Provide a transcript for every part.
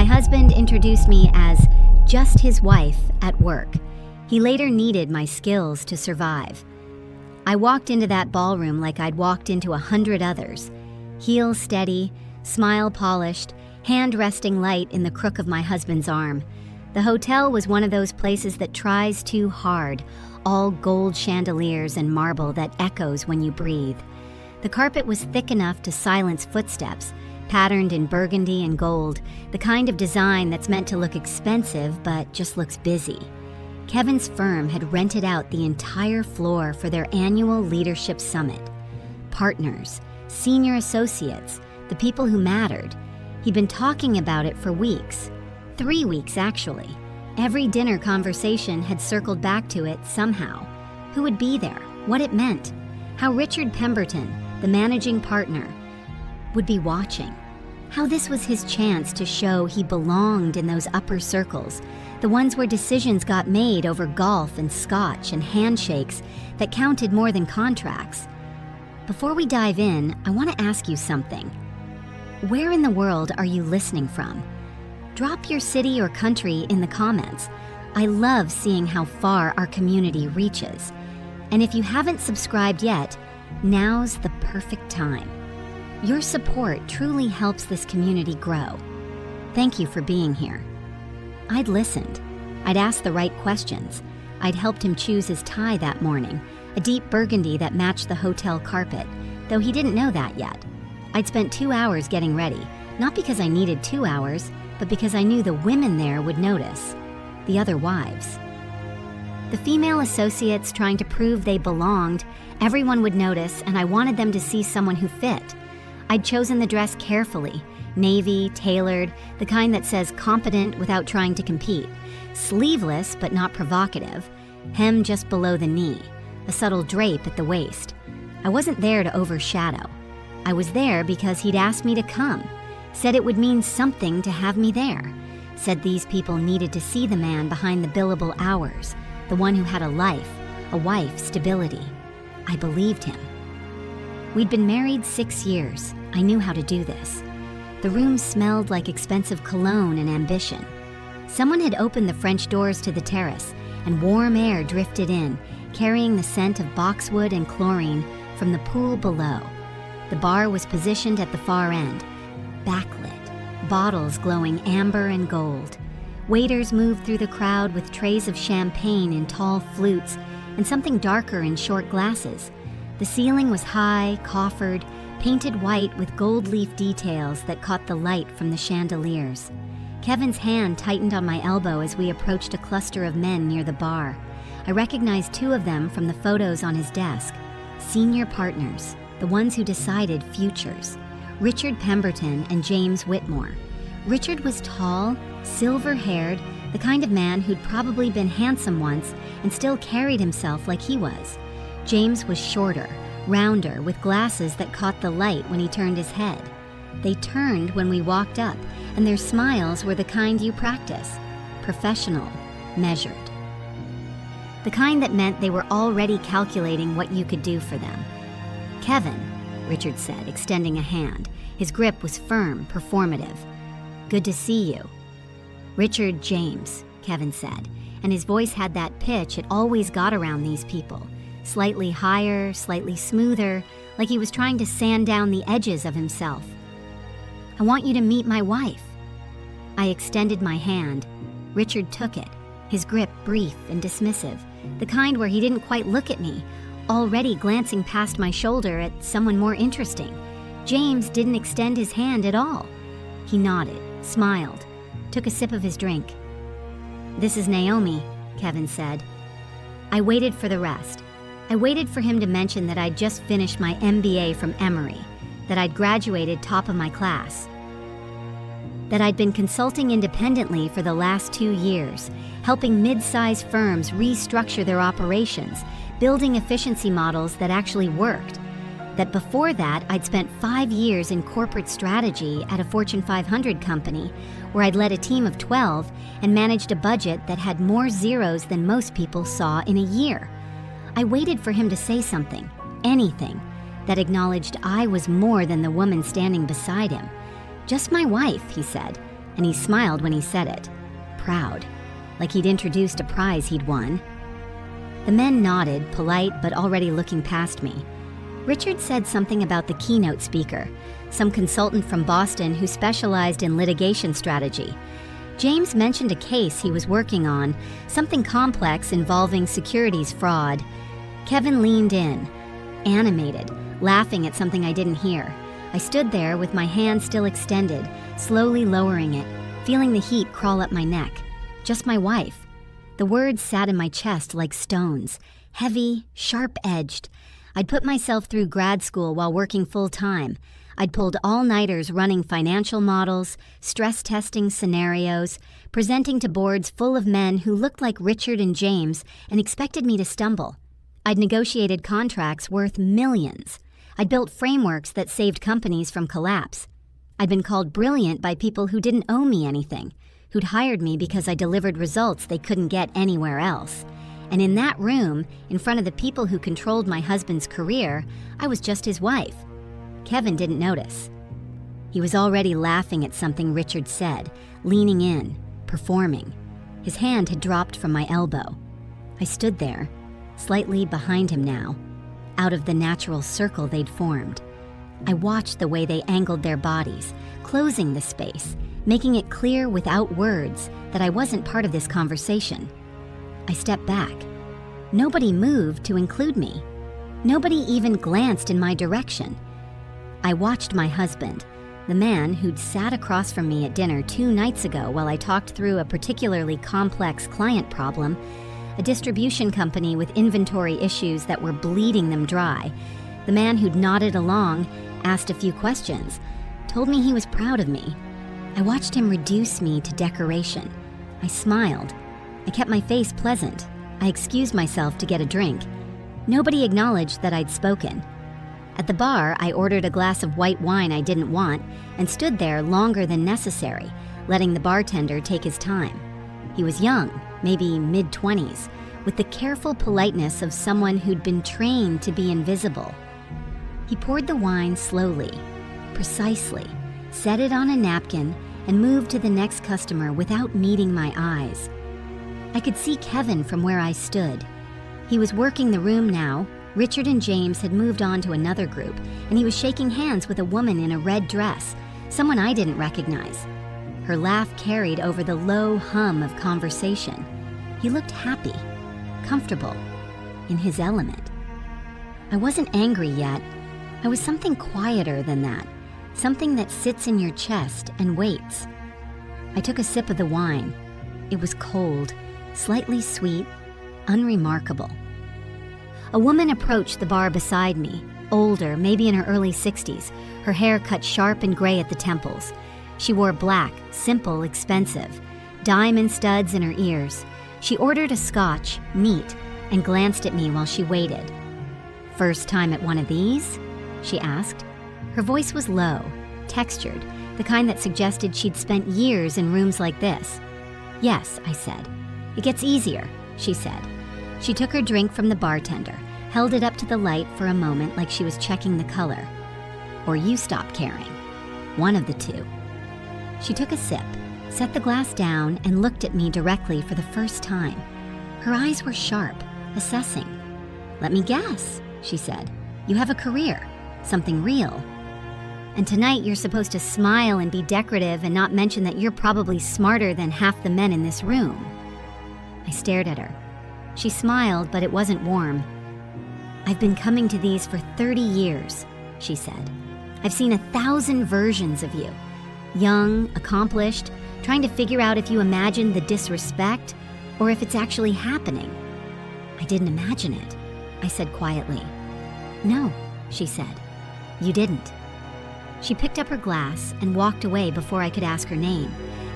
My husband introduced me as just his wife at work. He later needed my skills to survive. I walked into that ballroom like I'd walked into 100 others. Heel steady, smile polished, hand resting light in the crook of my husband's arm. The hotel was one of those places that tries too hard, all gold chandeliers and marble that echoes when you breathe. The carpet was thick enough to silence footsteps, patterned in burgundy and gold, the kind of design that's meant to look expensive but just looks busy. Kevin's firm had rented out the entire floor for their annual leadership summit. Partners, senior associates, the people who mattered. He'd been talking about it for weeks. 3 weeks, actually. Every dinner conversation had circled back to it somehow. Who would be there, what it meant, how Richard Pemberton, the managing partner, would be watching. How this was his chance to show he belonged in those upper circles, the ones where decisions got made over golf and scotch and handshakes that counted more than contracts. Before we dive in, I want to ask you something. Where in the world are you listening from? Drop your city or country in the comments. I love seeing how far our community reaches. And if you haven't subscribed yet, now's the perfect time. Your support truly helps this community grow. Thank you for being here. I'd listened. I'd asked the right questions. I'd helped him choose his tie that morning, a deep burgundy that matched the hotel carpet, though he didn't know that yet. I'd spent 2 hours getting ready, not because I needed 2 hours, but because I knew the women there would notice, the other wives. The female associates trying to prove they belonged, everyone would notice, and I wanted them to see someone who fit. I'd chosen the dress carefully, navy, tailored, the kind that says competent without trying to compete, sleeveless but not provocative, hem just below the knee, a subtle drape at the waist. I wasn't there to overshadow. I was there because he'd asked me to come, said it would mean something to have me there, said these people needed to see the man behind the billable hours, the one who had a life, a wife, stability. I believed him. We'd been married 6 years. I knew how to do this. The room smelled like expensive cologne and ambition. Someone had opened the French doors to the terrace, and warm air drifted in, carrying the scent of boxwood and chlorine from the pool below. The bar was positioned at the far end, backlit, bottles glowing amber and gold. Waiters moved through the crowd with trays of champagne in tall flutes and something darker in short glasses. The ceiling was high, coffered, painted white with gold leaf details that caught the light from the chandeliers. Kevin's hand tightened on my elbow as we approached a cluster of men near the bar. I recognized 2 of them from the photos on his desk. Senior partners, the ones who decided futures. Richard Pemberton and James Whitmore. Richard was tall, silver-haired, the kind of man who'd probably been handsome once and still carried himself like he was. James was shorter, rounder, with glasses that caught the light when he turned his head. They turned when we walked up, and their smiles were the kind you practice. Professional, measured. The kind that meant they were already calculating what you could do for them. "Kevin," Richard said, extending a hand. His grip was firm, performative. "Good to see you." "Richard James," Kevin said, and his voice had that pitch it always got around these people. Slightly higher, slightly smoother, like he was trying to sand down the edges of himself. "I want you to meet my wife." I extended my hand. Richard took it, his grip brief and dismissive, the kind where he didn't quite look at me, already glancing past my shoulder at someone more interesting. James didn't extend his hand at all. He nodded, smiled, took a sip of his drink. "This is Naomi," Kevin said. I waited for the rest. I waited for him to mention that I'd just finished my MBA from Emory, that I'd graduated top of my class, that I'd been consulting independently for the last 2 years, helping mid-sized firms restructure their operations, building efficiency models that actually worked, that before that I'd spent 5 years in corporate strategy at a Fortune 500 company where I'd led a team of 12 and managed a budget that had more zeros than most people saw in a year. I waited for him to say something, anything, that acknowledged I was more than the woman standing beside him. "Just my wife," he said. and he smiled when he said it, proud, like he'd introduced a prize he'd won. The men nodded, polite but already looking past me. Richard said something about the keynote speaker, some consultant from Boston who specialized in litigation strategy. James mentioned a case he was working on, something complex involving securities fraud. Kevin leaned in, animated, laughing at something I didn't hear. I stood there with my hand still extended, slowly lowering it, feeling the heat crawl up my neck. Just my wife. The words sat in my chest like stones, heavy, sharp-edged. I'd put myself through grad school while working full-time. I'd pulled all-nighters running financial models, stress testing scenarios, presenting to boards full of men who looked like Richard and James and expected me to stumble. I'd negotiated contracts worth millions. I'd built frameworks that saved companies from collapse. I'd been called brilliant by people who didn't owe me anything, who'd hired me because I delivered results they couldn't get anywhere else. And in that room, in front of the people who controlled my husband's career, I was just his wife. Kevin didn't notice. He was already laughing at something Richard said, leaning in, performing. His hand had dropped from my elbow. I stood there, slightly behind him now, out of the natural circle they'd formed. I watched the way they angled their bodies, closing the space, making it clear without words that I wasn't part of this conversation. I stepped back. Nobody moved to include me. Nobody even glanced in my direction. I watched my husband, the man who'd sat across from me at dinner 2 nights ago while I talked through a particularly complex client problem, a distribution company with inventory issues that were bleeding them dry. The man who'd nodded along, asked a few questions, told me he was proud of me. I watched him reduce me to decoration. I smiled. I kept my face pleasant. I excused myself to get a drink. Nobody acknowledged that I'd spoken. At the bar, I ordered a glass of white wine I didn't want and stood there longer than necessary, letting the bartender take his time. He was young, maybe mid-20s, with the careful politeness of someone who'd been trained to be invisible. He poured the wine slowly, precisely, set it on a napkin, and moved to the next customer without meeting my eyes. I could see Kevin from where I stood. He was working the room now. Richard and James had moved on to another group, and he was shaking hands with a woman in a red dress, someone I didn't recognize. Her laugh carried over the low hum of conversation. He looked happy, comfortable, in his element. I wasn't angry yet. I was something quieter than that, something that sits in your chest and waits. I took a sip of the wine. It was cold, slightly sweet, unremarkable. A woman approached the bar beside me, older, maybe in her early 60s, her hair cut sharp and gray at the temples. She wore black, simple, expensive, diamond studs in her ears. She ordered a scotch, neat, and glanced at me while she waited. "First time at one of these?" she asked. Her voice was low, textured, the kind that suggested she'd spent years in rooms like this. "Yes," I said. "It gets easier," she said. She took her drink from the bartender, held it up to the light for a moment like she was checking the color. "Or you stop caring. One of the two." She took a sip, set the glass down, and looked at me directly for the first time. Her eyes were sharp, assessing. "Let me guess," she said. "You have a career, something real. And tonight you're supposed to smile and be decorative and not mention that you're probably smarter than half the men in this room." I stared at her. She smiled, but it wasn't warm. "I've been coming to these for 30 years, she said. "I've seen 1,000 versions of you. Young, accomplished, trying to figure out if you imagine the disrespect or if it's actually happening." "I didn't imagine it," I said quietly. "No," she said. "You didn't." She picked up her glass and walked away before I could ask her name,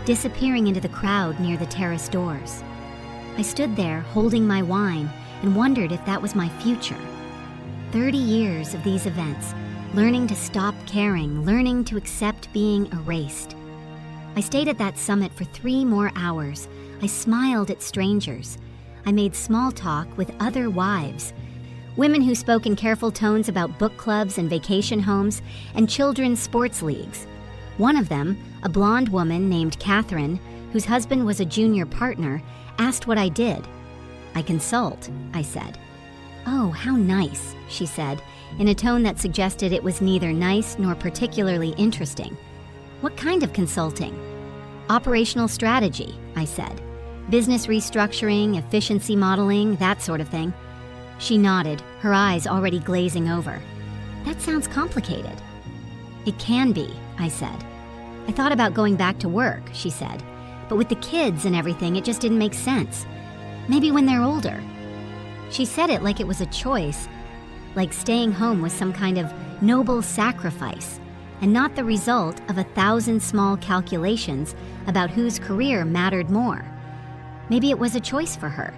disappearing into the crowd near the terrace doors. I stood there holding my wine and wondered if that was my future. 30 years of these events, learning to stop caring, learning to accept being erased. I stayed at that summit for 3 more hours. I smiled at strangers. I made small talk with other wives, women who spoke in careful tones about book clubs and vacation homes and children's sports leagues. One of them, A blonde woman named Catherine, whose husband was a junior partner, asked what I did. "I consult," I said. "Oh, how nice," she said, in a tone that suggested it was neither nice nor particularly interesting. "What kind of consulting?" "Operational strategy," I said. "Business restructuring, efficiency modeling, that sort of thing." She nodded, her eyes already glazing over. "That sounds complicated." "It can be," I said. "I thought about going back to work," she said, "but with the kids and everything, it just didn't make sense. Maybe when they're older." She said it like it was a choice, like staying home was some kind of noble sacrifice, and not the result of 1,000 small calculations about whose career mattered more. Maybe it was a choice for her.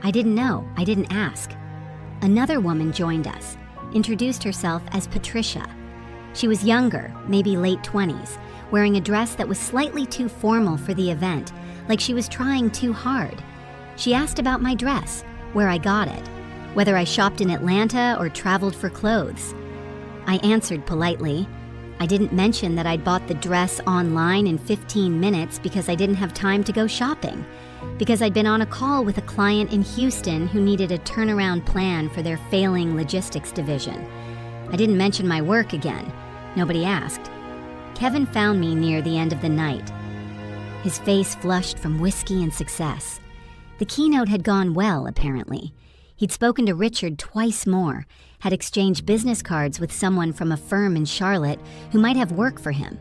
I didn't know, I didn't ask. Another woman joined us, introduced herself as Patricia. She was younger, maybe late 20s, wearing a dress that was slightly too formal for the event, like she was trying too hard. She asked about my dress, where I got it, whether I shopped in Atlanta or traveled for clothes. I answered politely. I didn't mention that I'd bought the dress online in 15 minutes because I didn't have time to go shopping, because I'd been on a call with a client in Houston who needed a turnaround plan for their failing logistics division. I didn't mention my work again. Nobody asked. Kevin found me near the end of the night. His face flushed from whiskey and success. The keynote had gone well, apparently. He'd spoken to Richard twice more, had exchanged business cards with someone from a firm in Charlotte who might have work for him.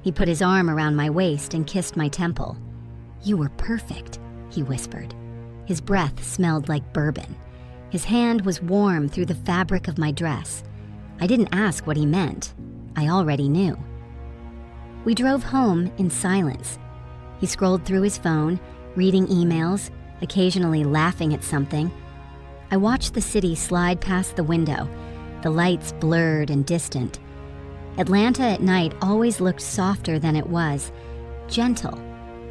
He put his arm around my waist and kissed my temple. "You were perfect," he whispered. His breath smelled like bourbon. His hand was warm through the fabric of my dress. I didn't ask what he meant. I already knew. We drove home in silence. He scrolled through his phone, reading emails, occasionally laughing at something. I watched the city slide past the window, the lights blurred and distant. Atlanta at night always looked softer than it was, gentle,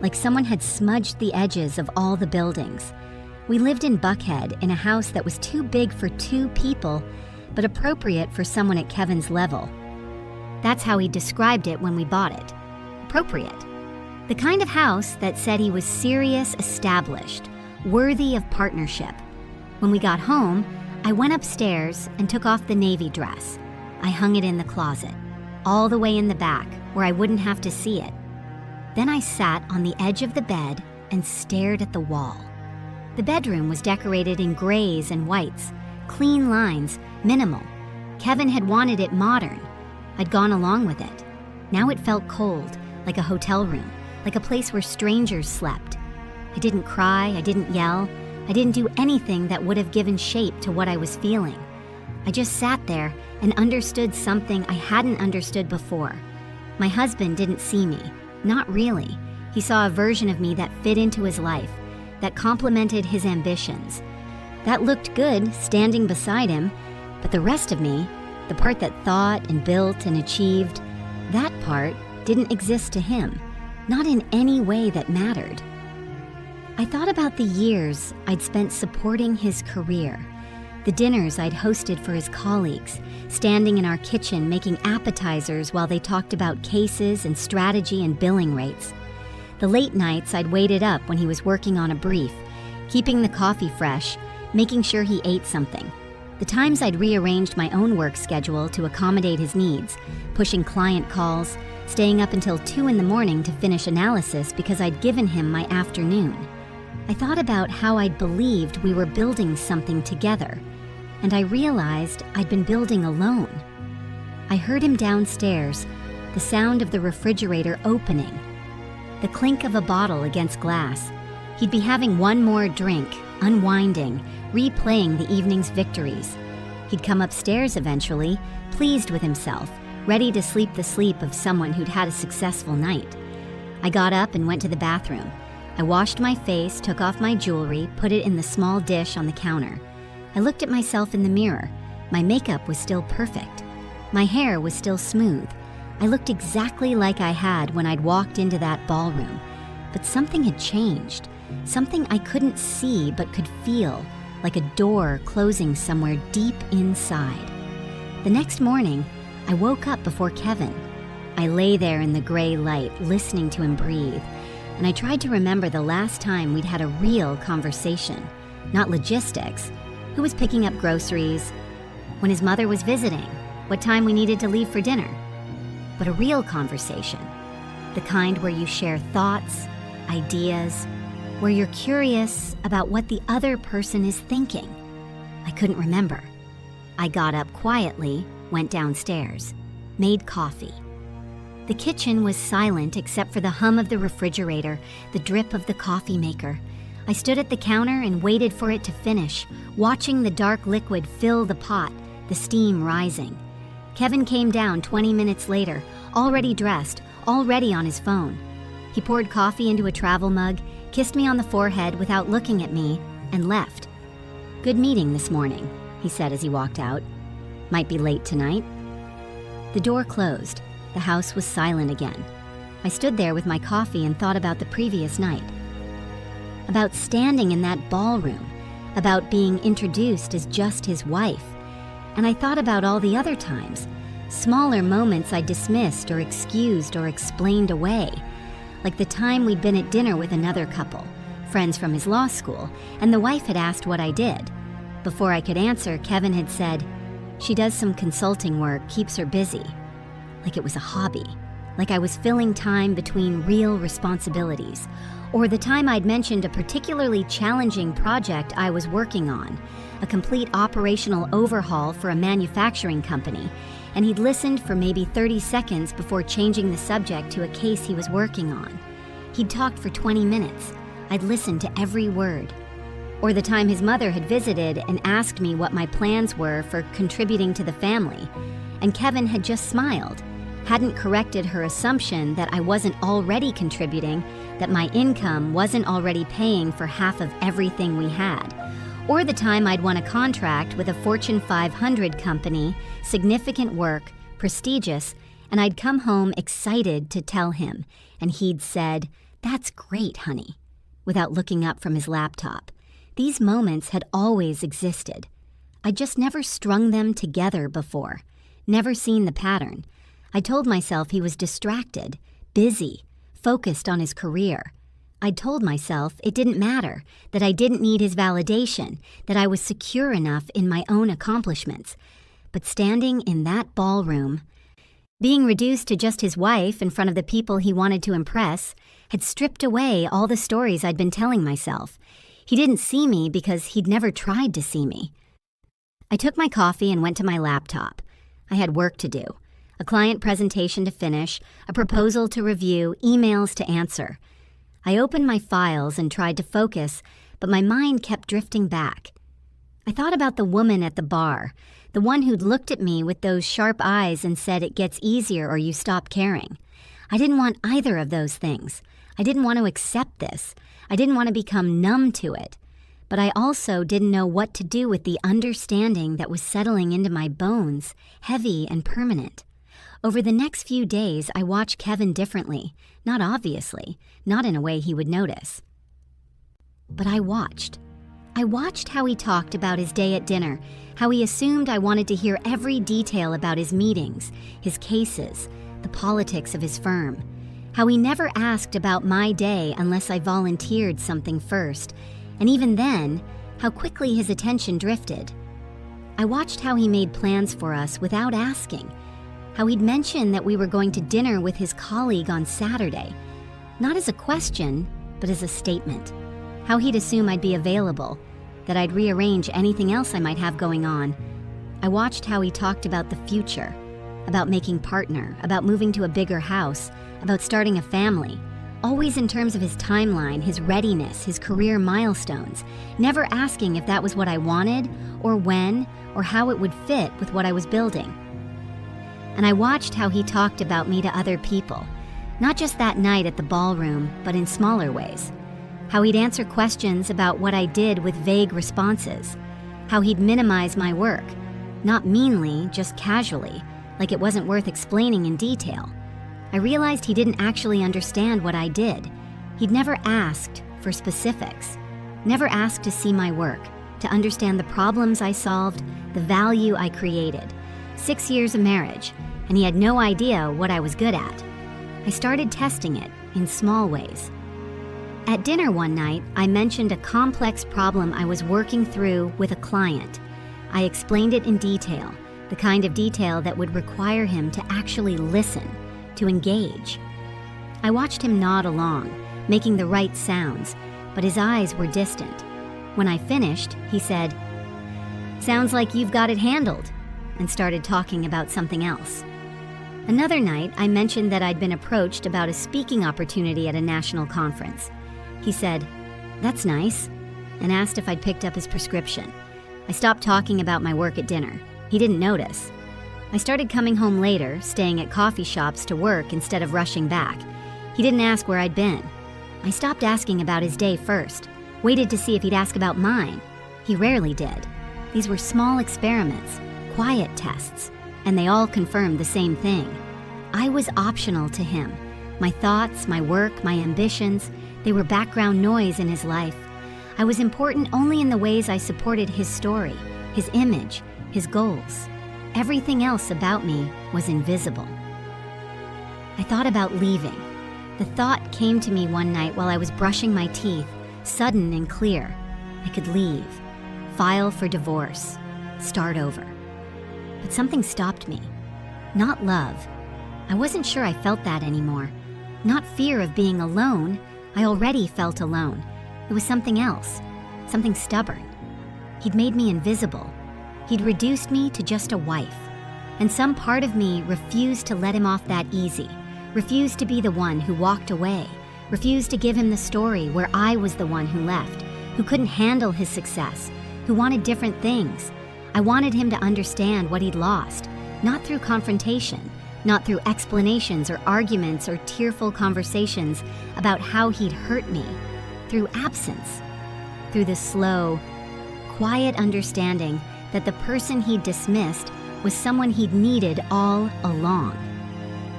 like someone had smudged the edges of all the buildings. We lived in Buckhead in a house that was too big for 2 people, but appropriate for someone at Kevin's level. That's how he described it when we bought it. Appropriate. The kind of house that said he was serious, established, worthy of partnership. When we got home, I went upstairs and took off the navy dress. I hung it in the closet, all the way in the back, where I wouldn't have to see it. Then I sat on the edge of the bed and stared at the wall. The bedroom was decorated in grays and whites, clean lines, minimal. Kevin had wanted it modern. I'd gone along with it. Now it felt cold, like a hotel room, like a place where strangers slept. I didn't cry, I didn't yell, I didn't do anything that would have given shape to what I was feeling. I just sat there and understood something I hadn't understood before. My husband didn't see me, not really. He saw a version of me that fit into his life, that complemented his ambitions. That looked good standing beside him, but the rest of me, the part that thought and built and achieved, that part didn't exist to him, not in any way that mattered. I thought about the years I'd spent supporting his career, the dinners I'd hosted for his colleagues, standing in our kitchen making appetizers while they talked about cases and strategy and billing rates. The late nights I'd waited up when he was working on a brief, keeping the coffee fresh, making sure he ate something. The times I'd rearranged my own work schedule to accommodate his needs, pushing client calls, staying up until 2 in the morning to finish analysis because I'd given him my afternoon. I thought about how I'd believed we were building something together, and I realized I'd been building alone. I heard him downstairs, the sound of the refrigerator opening, the clink of a bottle against glass. He'd be having one more drink, unwinding, replaying the evening's victories. He'd come upstairs eventually, pleased with himself, ready to sleep the sleep of someone who'd had a successful night. I got up and went to the bathroom. I washed my face, took off my jewelry, put it in the small dish on the counter. I looked at myself in the mirror. My makeup was still perfect. My hair was still smooth. I looked exactly like I had when I'd walked into that ballroom. But something had changed. Something I couldn't see but could feel, like a door closing somewhere deep inside. The next morning, I woke up before Kevin. I lay there in the gray light, listening to him breathe, and I tried to remember the last time we'd had a real conversation, not logistics. Who was picking up groceries? When his mother was visiting? What time we needed to leave for dinner? But a real conversation, the kind where you share thoughts, ideas, where you're curious about what the other person is thinking. I couldn't remember. I got up quietly, went downstairs, made coffee. The kitchen was silent except for the hum of the refrigerator, the drip of the coffee maker. I stood at the counter and waited for it to finish, watching the dark liquid fill the pot, the steam rising. Kevin came down 20 minutes later, already dressed, already on his phone. He poured coffee into a travel mug, kissed me on the forehead without looking at me, and left. "Good meeting this morning," he said as he walked out. "Might be late tonight." The door closed. The house was silent again. I stood there with my coffee and thought about the previous night. About standing in that ballroom, about being introduced as just his wife. And I thought about all the other times, smaller moments I dismissed or excused or explained away. Like the time we'd been at dinner with another couple, friends from his law school, and the wife had asked what I did. Before I could answer, Kevin had said, "She does some consulting work, keeps her busy." Like it was a hobby, like I was filling time between real responsibilities. Or the time I'd mentioned a particularly challenging project I was working on, a complete operational overhaul for a manufacturing company, and he'd listened for maybe 30 seconds before changing the subject to a case he was working on. He'd talked for 20 minutes. I'd listened to every word. Or the time his mother had visited and asked me what my plans were for contributing to the family, and Kevin had just smiled, hadn't corrected her assumption that I wasn't already contributing, that my income wasn't already paying for half of everything we had. Or the time I'd won a contract with a Fortune 500 company, significant work, prestigious, and I'd come home excited to tell him, and he'd said, "That's great, honey," without looking up from his laptop. These moments had always existed. I'd just never strung them together before, never seen the pattern. I told myself he was distracted, busy, focused on his career. I'd told myself it didn't matter, that I didn't need his validation, that I was secure enough in my own accomplishments. But standing in that ballroom, being reduced to just his wife in front of the people he wanted to impress, had stripped away all the stories I'd been telling myself. He didn't see me because he'd never tried to see me. I took my coffee and went to my laptop. I had work to do. A client presentation to finish, a proposal to review, emails to answer. I opened my files and tried to focus, but my mind kept drifting back. I thought about the woman at the bar, the one who'd looked at me with those sharp eyes and said it gets easier or you stop caring. I didn't want either of those things. I didn't want to accept this. I didn't want to become numb to it. But I also didn't know what to do with the understanding that was settling into my bones, heavy and permanent. Over the next few days, I watched Kevin differently, not obviously, not in a way he would notice. But I watched. I watched how he talked about his day at dinner, how he assumed I wanted to hear every detail about his meetings, his cases, the politics of his firm, how he never asked about my day unless I volunteered something first, and even then, how quickly his attention drifted. I watched how he made plans for us without asking, how he'd mention that we were going to dinner with his colleague on Saturday, not as a question, but as a statement. How he'd assume I'd be available, that I'd rearrange anything else I might have going on. I watched how he talked about the future, about making partner, about moving to a bigger house, about starting a family, always in terms of his timeline, his readiness, his career milestones, never asking if that was what I wanted, or when, or how it would fit with what I was building. And I watched how he talked about me to other people, not just that night at the ballroom, but in smaller ways. How he'd answer questions about what I did with vague responses. How he'd minimize my work, not meanly, just casually, like it wasn't worth explaining in detail. I realized he didn't actually understand what I did. He'd never asked for specifics, never asked to see my work, to understand the problems I solved, the value I created. 6 years of marriage, and he had no idea what I was good at. I started testing it in small ways. At dinner one night, I mentioned a complex problem I was working through with a client. I explained it in detail, the kind of detail that would require him to actually listen, to engage. I watched him nod along, making the right sounds, but his eyes were distant. When I finished, he said, "Sounds like you've got it handled," and started talking about something else. Another night, I mentioned that I'd been approached about a speaking opportunity at a national conference. He said, "That's nice," and asked if I'd picked up his prescription. I stopped talking about my work at dinner. He didn't notice. I started coming home later, staying at coffee shops to work instead of rushing back. He didn't ask where I'd been. I stopped asking about his day first, waited to see if he'd ask about mine. He rarely did. These were small experiments, quiet tests, and they all confirmed the same thing. I was optional to him. My thoughts, my work, my ambitions, they were background noise in his life. I was important only in the ways I supported his story, his image, his goals. Everything else about me was invisible. I thought about leaving. The thought came to me one night while I was brushing my teeth, sudden and clear. I could leave, file for divorce, start over. But something stopped me. Not love. I wasn't sure I felt that anymore. Not fear of being alone. I already felt alone. It was something else, something stubborn. He'd made me invisible. He'd reduced me to just a wife. And some part of me refused to let him off that easy, refused to be the one who walked away, refused to give him the story where I was the one who left, who couldn't handle his success, who wanted different things. I wanted him to understand what he'd lost, not through confrontation, not through explanations or arguments or tearful conversations about how he'd hurt me, through absence, through the slow, quiet understanding that the person he'd dismissed was someone he'd needed all along.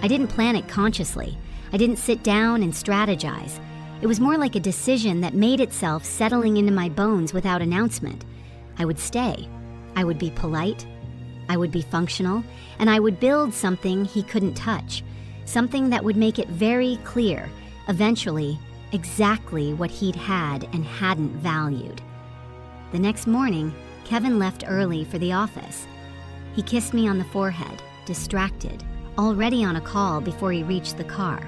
I didn't plan it consciously. I didn't sit down and strategize. It was more like a decision that made itself settling into my bones without announcement. I would stay. I would be polite. I would be functional, and I would build something he couldn't touch, something that would make it very clear, eventually, exactly what he'd had and hadn't valued. The next morning, Kevin left early for the office. He kissed me on the forehead, distracted, already on a call before he reached the car.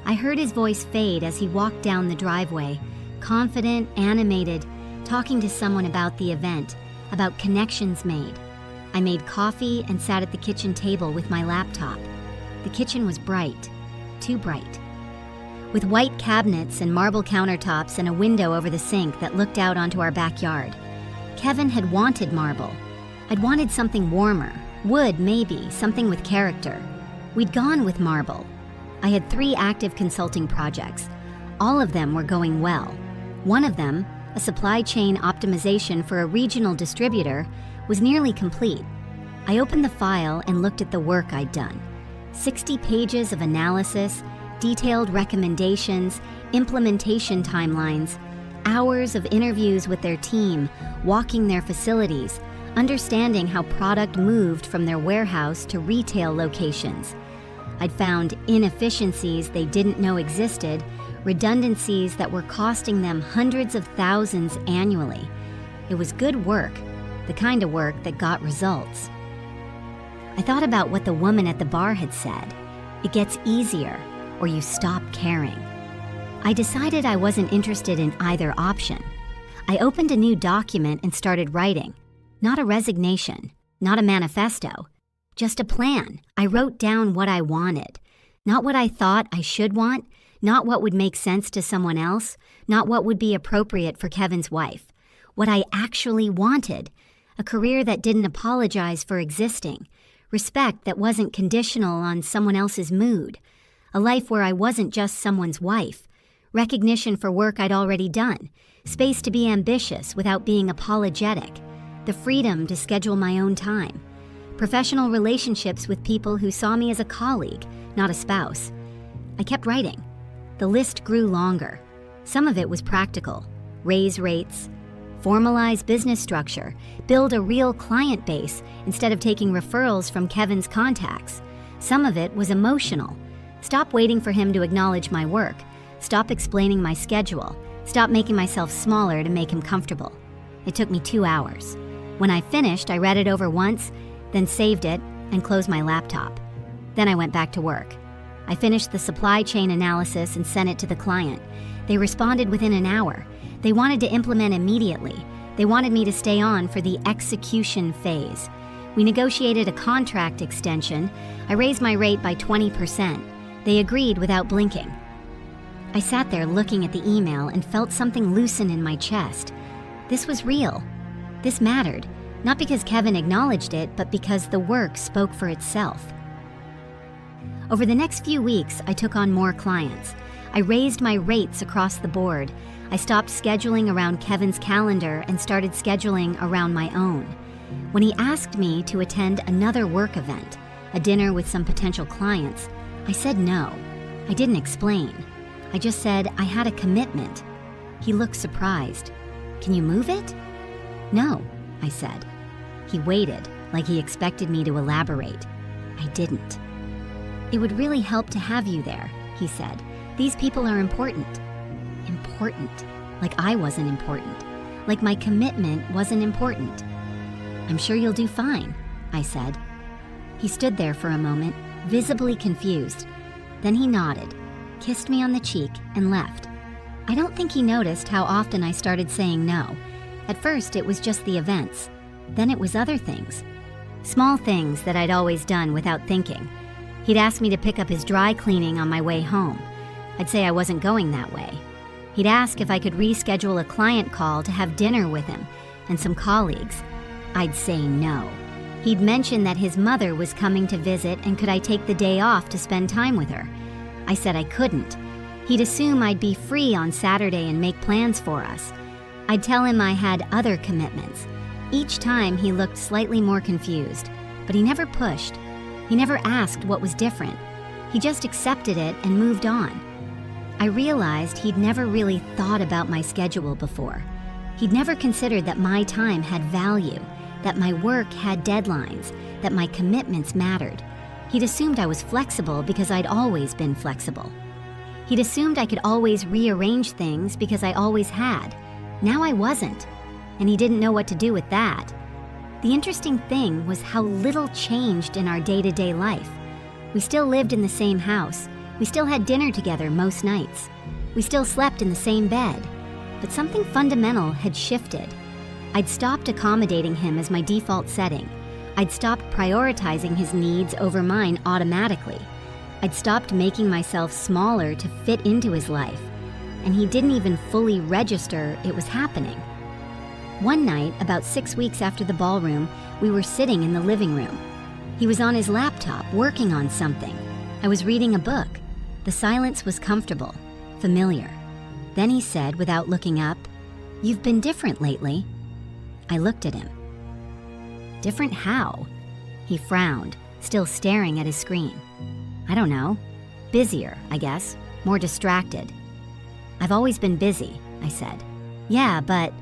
I heard his voice fade as he walked down the driveway, confident, animated, talking to someone about the event, about connections made. I made coffee and sat at the kitchen table with my laptop. The kitchen was bright, too bright. With white cabinets and marble countertops and a window over the sink that looked out onto our backyard. Kevin had wanted marble. I'd wanted something warmer, wood maybe, something with character. We'd gone with marble. I had 3 active consulting projects. All of them were going well. One of them, a supply chain optimization for a regional distributor, was nearly complete. I opened the file and looked at the work I'd done. 60 pages of analysis, detailed recommendations, implementation timelines, hours of interviews with their team, walking their facilities, understanding how product moved from their warehouse to retail locations. I'd found inefficiencies they didn't know existed, redundancies that were costing them hundreds of thousands annually. It was good work, the kind of work that got results. I thought about what the woman at the bar had said. It gets easier, or you stop caring. I decided I wasn't interested in either option. I opened a new document and started writing. Not a resignation, not a manifesto, just a plan. I wrote down what I wanted, not what I thought I should want, not what would make sense to someone else, not what would be appropriate for Kevin's wife. What I actually wanted, a career that didn't apologize for existing, respect that wasn't conditional on someone else's mood, a life where I wasn't just someone's wife, recognition for work I'd already done, space to be ambitious without being apologetic, the freedom to schedule my own time, professional relationships with people who saw me as a colleague, not a spouse. I kept writing. The list grew longer. Some of it was practical. Raise rates, formalize business structure, build a real client base instead of taking referrals from Kevin's contacts, Some of it was emotional. Stop waiting for him to acknowledge my work. Stop explaining my schedule. Stop making myself smaller to make him comfortable. It took me 2 hours. When I finished, I read it over once, then saved it and closed my laptop. Then I went back to work. I finished the supply chain analysis and sent it to the client. They responded within an hour. They wanted to implement immediately. They wanted me to stay on for the execution phase. We negotiated a contract extension. I raised my rate by 20%. They agreed without blinking. I sat there looking at the email and felt something loosen in my chest. This was real. This mattered, not because Kevin acknowledged it, but because the work spoke for itself. Over the next few weeks, I took on more clients. I raised my rates across the board. I stopped scheduling around Kevin's calendar and started scheduling around my own. When he asked me to attend another work event, a dinner with some potential clients, I said no. I didn't explain. I just said I had a commitment. He looked surprised. "Can you move it?" "No," I said. He waited, like he expected me to elaborate. I didn't. "It would really help to have you there," he said. "These people are important." Important. Like I wasn't important. Like my commitment wasn't important. "I'm sure you'll do fine," I said. He stood there for a moment, visibly confused. Then he nodded, kissed me on the cheek, and left. I don't think he noticed how often I started saying no. At first, it was just the events. Then it was other things. Small things that I'd always done without thinking. He'd ask me to pick up his dry cleaning on my way home. I'd say I wasn't going that way. He'd ask if I could reschedule a client call to have dinner with him and some colleagues. I'd say no. He'd mention that his mother was coming to visit and could I take the day off to spend time with her. I said I couldn't. He'd assume I'd be free on Saturday and make plans for us. I'd tell him I had other commitments. Each time he looked slightly more confused, but he never pushed. He never asked what was different. He just accepted it and moved on. I realized he'd never really thought about my schedule before. He'd never considered that my time had value, that my work had deadlines, that my commitments mattered. He'd assumed I was flexible because I'd always been flexible. He'd assumed I could always rearrange things because I always had. Now I wasn't, and he didn't know what to do with that. The interesting thing was how little changed in our day-to-day life. We still lived in the same house. We still had dinner together most nights. We still slept in the same bed. But something fundamental had shifted. I'd stopped accommodating him as my default setting. I'd stopped prioritizing his needs over mine automatically. I'd stopped making myself smaller to fit into his life. And he didn't even fully register it was happening. One night, about 6 weeks after the ballroom, we were sitting in the living room. He was on his laptop, working on something. I was reading a book. The silence was comfortable, familiar. Then he said, without looking up, "You've been different lately." I looked at him. Different how? He frowned, still staring at his screen. I don't know. Busier, I guess. More distracted. "I've always been busy," I said. "Yeah, but..."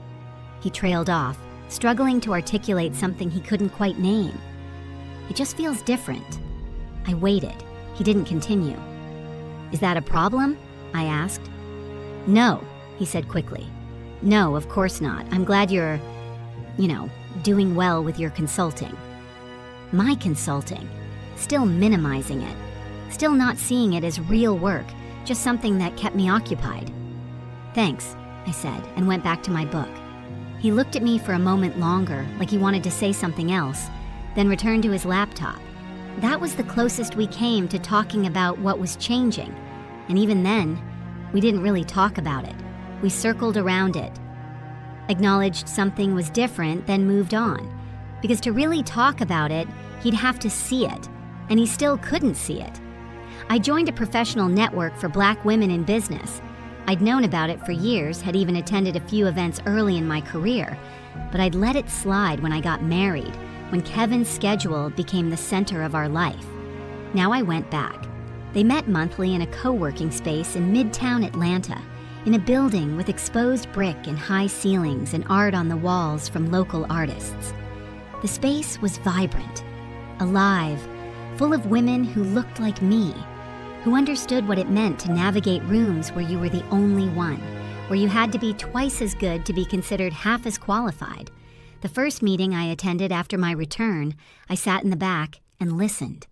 He trailed off, struggling to articulate something he couldn't quite name. "It just feels different." I waited. He didn't continue. "Is that a problem?" I asked. "No," he said quickly. "No, of course not. I'm glad you're, doing well with your consulting." My consulting. Still minimizing it. Still not seeing it as real work, just something that kept me occupied. "Thanks," I said, and went back to my book. He looked at me for a moment longer, like he wanted to say something else, then returned to his laptop. That was the closest we came to talking about what was changing. And even then, we didn't really talk about it. We circled around it. Acknowledged something was different, then moved on. Because to really talk about it, he'd have to see it. And he still couldn't see it. I joined a professional network for Black women in business. I'd known about it for years, had even attended a few events early in my career, but I'd let it slide when I got married, when Kevin's schedule became the center of our life. Now I went back. They met monthly in a co-working space in Midtown Atlanta, in a building with exposed brick and high ceilings and art on the walls from local artists. The space was vibrant, alive, full of women who looked like me, who understood what it meant to navigate rooms where you were the only one, where you had to be twice as good to be considered half as qualified. The first meeting I attended after my return, I sat in the back and listened.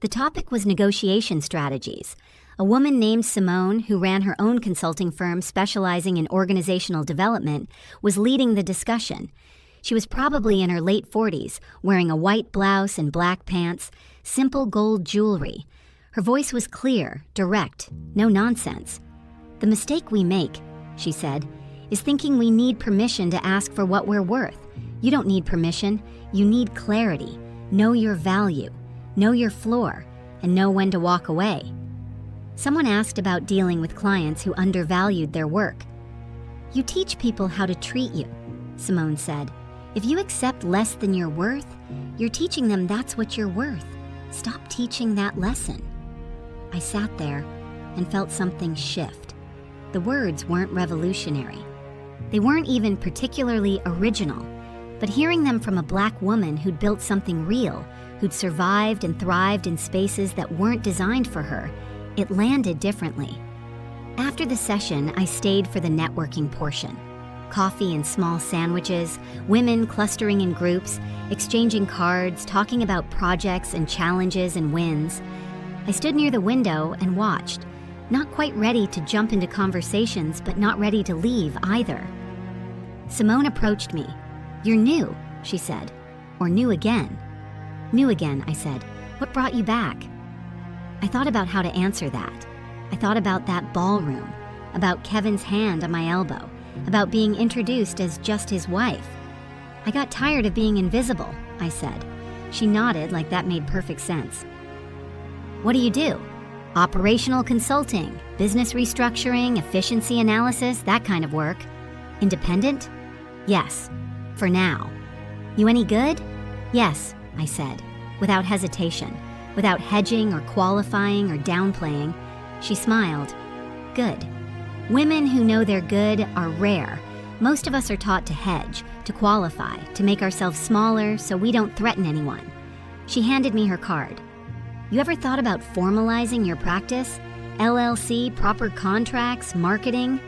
The topic was negotiation strategies. A woman named Simone, who ran her own consulting firm specializing in organizational development, was leading the discussion. She was probably in her late 40s, wearing a white blouse and black pants, simple gold jewelry. Her voice was clear, direct, no nonsense. "The mistake we make," she said, "is thinking we need permission to ask for what we're worth. You don't need permission, you need clarity. Know your value, know your floor, and know when to walk away." Someone asked about dealing with clients who undervalued their work. "You teach people how to treat you," Simone said. "If you accept less than your worth, you're teaching them that's what you're worth. Stop teaching that lesson." I sat there and felt something shift. The words weren't revolutionary. They weren't even particularly original, but hearing them from a Black woman who'd built something real, who'd survived and thrived in spaces that weren't designed for her, it landed differently. After the session, I stayed for the networking portion. Coffee and small sandwiches, women clustering in groups, exchanging cards, talking about projects and challenges and wins. I stood near the window and watched, not quite ready to jump into conversations, but not ready to leave either. Simone approached me. "You're new," she said. "Or new again." "New again," I said. "What brought you back?" I thought about how to answer that. I thought about that ballroom, about Kevin's hand on my elbow, about being introduced as just his wife. "I got tired of being invisible," I said. She nodded like that made perfect sense. "What do you do?" "Operational consulting, business restructuring, efficiency analysis, that kind of work." "Independent?" "Yes, for now." "You any good?" "Yes," I said, without hesitation, without hedging or qualifying or downplaying. She smiled. "Good." Women who know they're good are rare. Most of us are taught to hedge, to qualify, to make ourselves smaller so we don't threaten anyone. She handed me her card. "You ever thought about formalizing your practice? LLC, proper contracts, marketing?"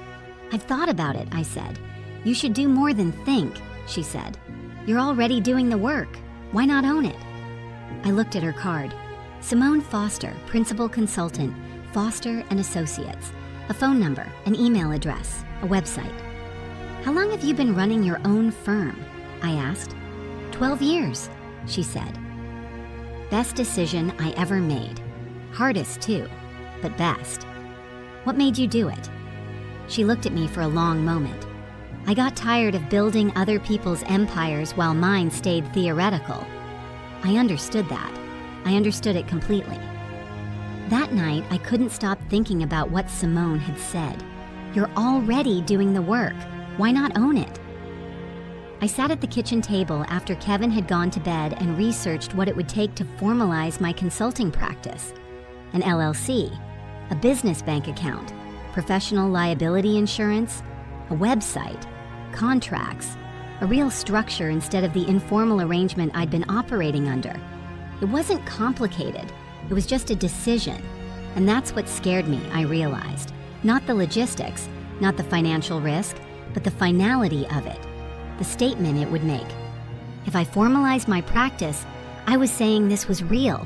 "I've thought about it," I said. "You should do more than think," she said. "You're already doing the work. Why not own it?" I looked at her card. Simone Foster, Principal Consultant, Foster and Associates. A phone number, an email address, a website. "How long have you been running your own firm?" I asked. 12 years, she said. Best decision I ever made. Hardest too, but best. "What made you do it?" She looked at me for a long moment. I got tired of building other people's empires while mine stayed theoretical. I understood that. I understood it completely. That night, I couldn't stop thinking about what Simone had said. "You're already doing the work. Why not own it?" I sat at the kitchen table after Kevin had gone to bed and researched what it would take to formalize my consulting practice. An LLC, a business bank account, professional liability insurance, a website, contracts, a real structure instead of the informal arrangement I'd been operating under. It wasn't complicated. It was just a decision. And that's what scared me, I realized. Not the logistics, not the financial risk, but the finality of it, the statement it would make. If I formalized my practice, I was saying this was real.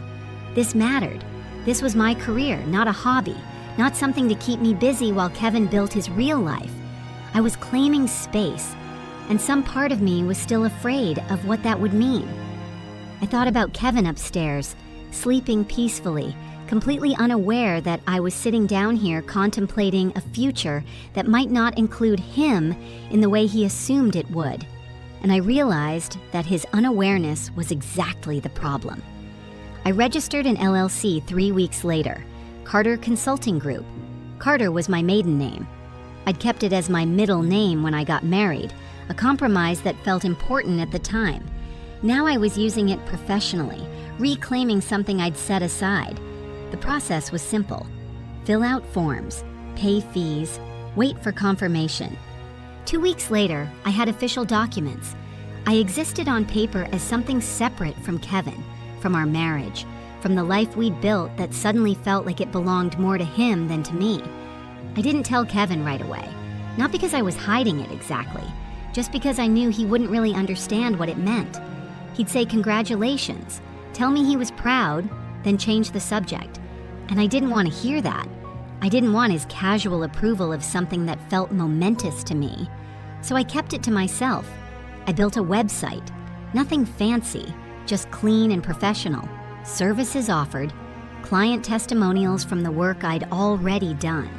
This mattered. This was my career, not a hobby, not something to keep me busy while Kevin built his real life. I was claiming space, and some part of me was still afraid of what that would mean. I thought about Kevin upstairs, sleeping peacefully, completely unaware that I was sitting down here contemplating a future that might not include him in the way he assumed it would. And I realized that his unawareness was exactly the problem. I registered an LLC 3 weeks later, Carter Consulting Group. Carter was my maiden name. I'd kept it as my middle name when I got married, a compromise that felt important at the time. Now I was using it professionally, reclaiming something I'd set aside. The process was simple. Fill out forms, pay fees, wait for confirmation. 2 weeks later, I had official documents. I existed on paper as something separate from Kevin, from our marriage, from the life we'd built that suddenly felt like it belonged more to him than to me. I didn't tell Kevin right away, not because I was hiding it exactly, just because I knew he wouldn't really understand what it meant. He'd say congratulations, tell me he was proud, then change the subject. And I didn't want to hear that. I didn't want his casual approval of something that felt momentous to me. So I kept it to myself. I built a website. Nothing fancy, just clean and professional. Services offered, client testimonials from the work I'd already done,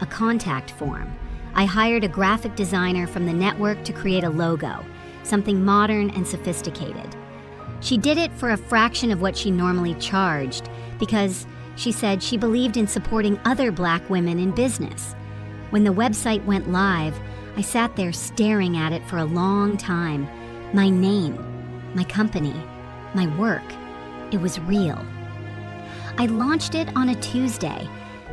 a contact form. I hired a graphic designer from the network to create a logo, something modern and sophisticated. She did it for a fraction of what she normally charged because, she said, she believed in supporting other Black women in business. When the website went live, I sat there staring at it for a long time. My name, my company, my work. It was real. I launched it on a Tuesday.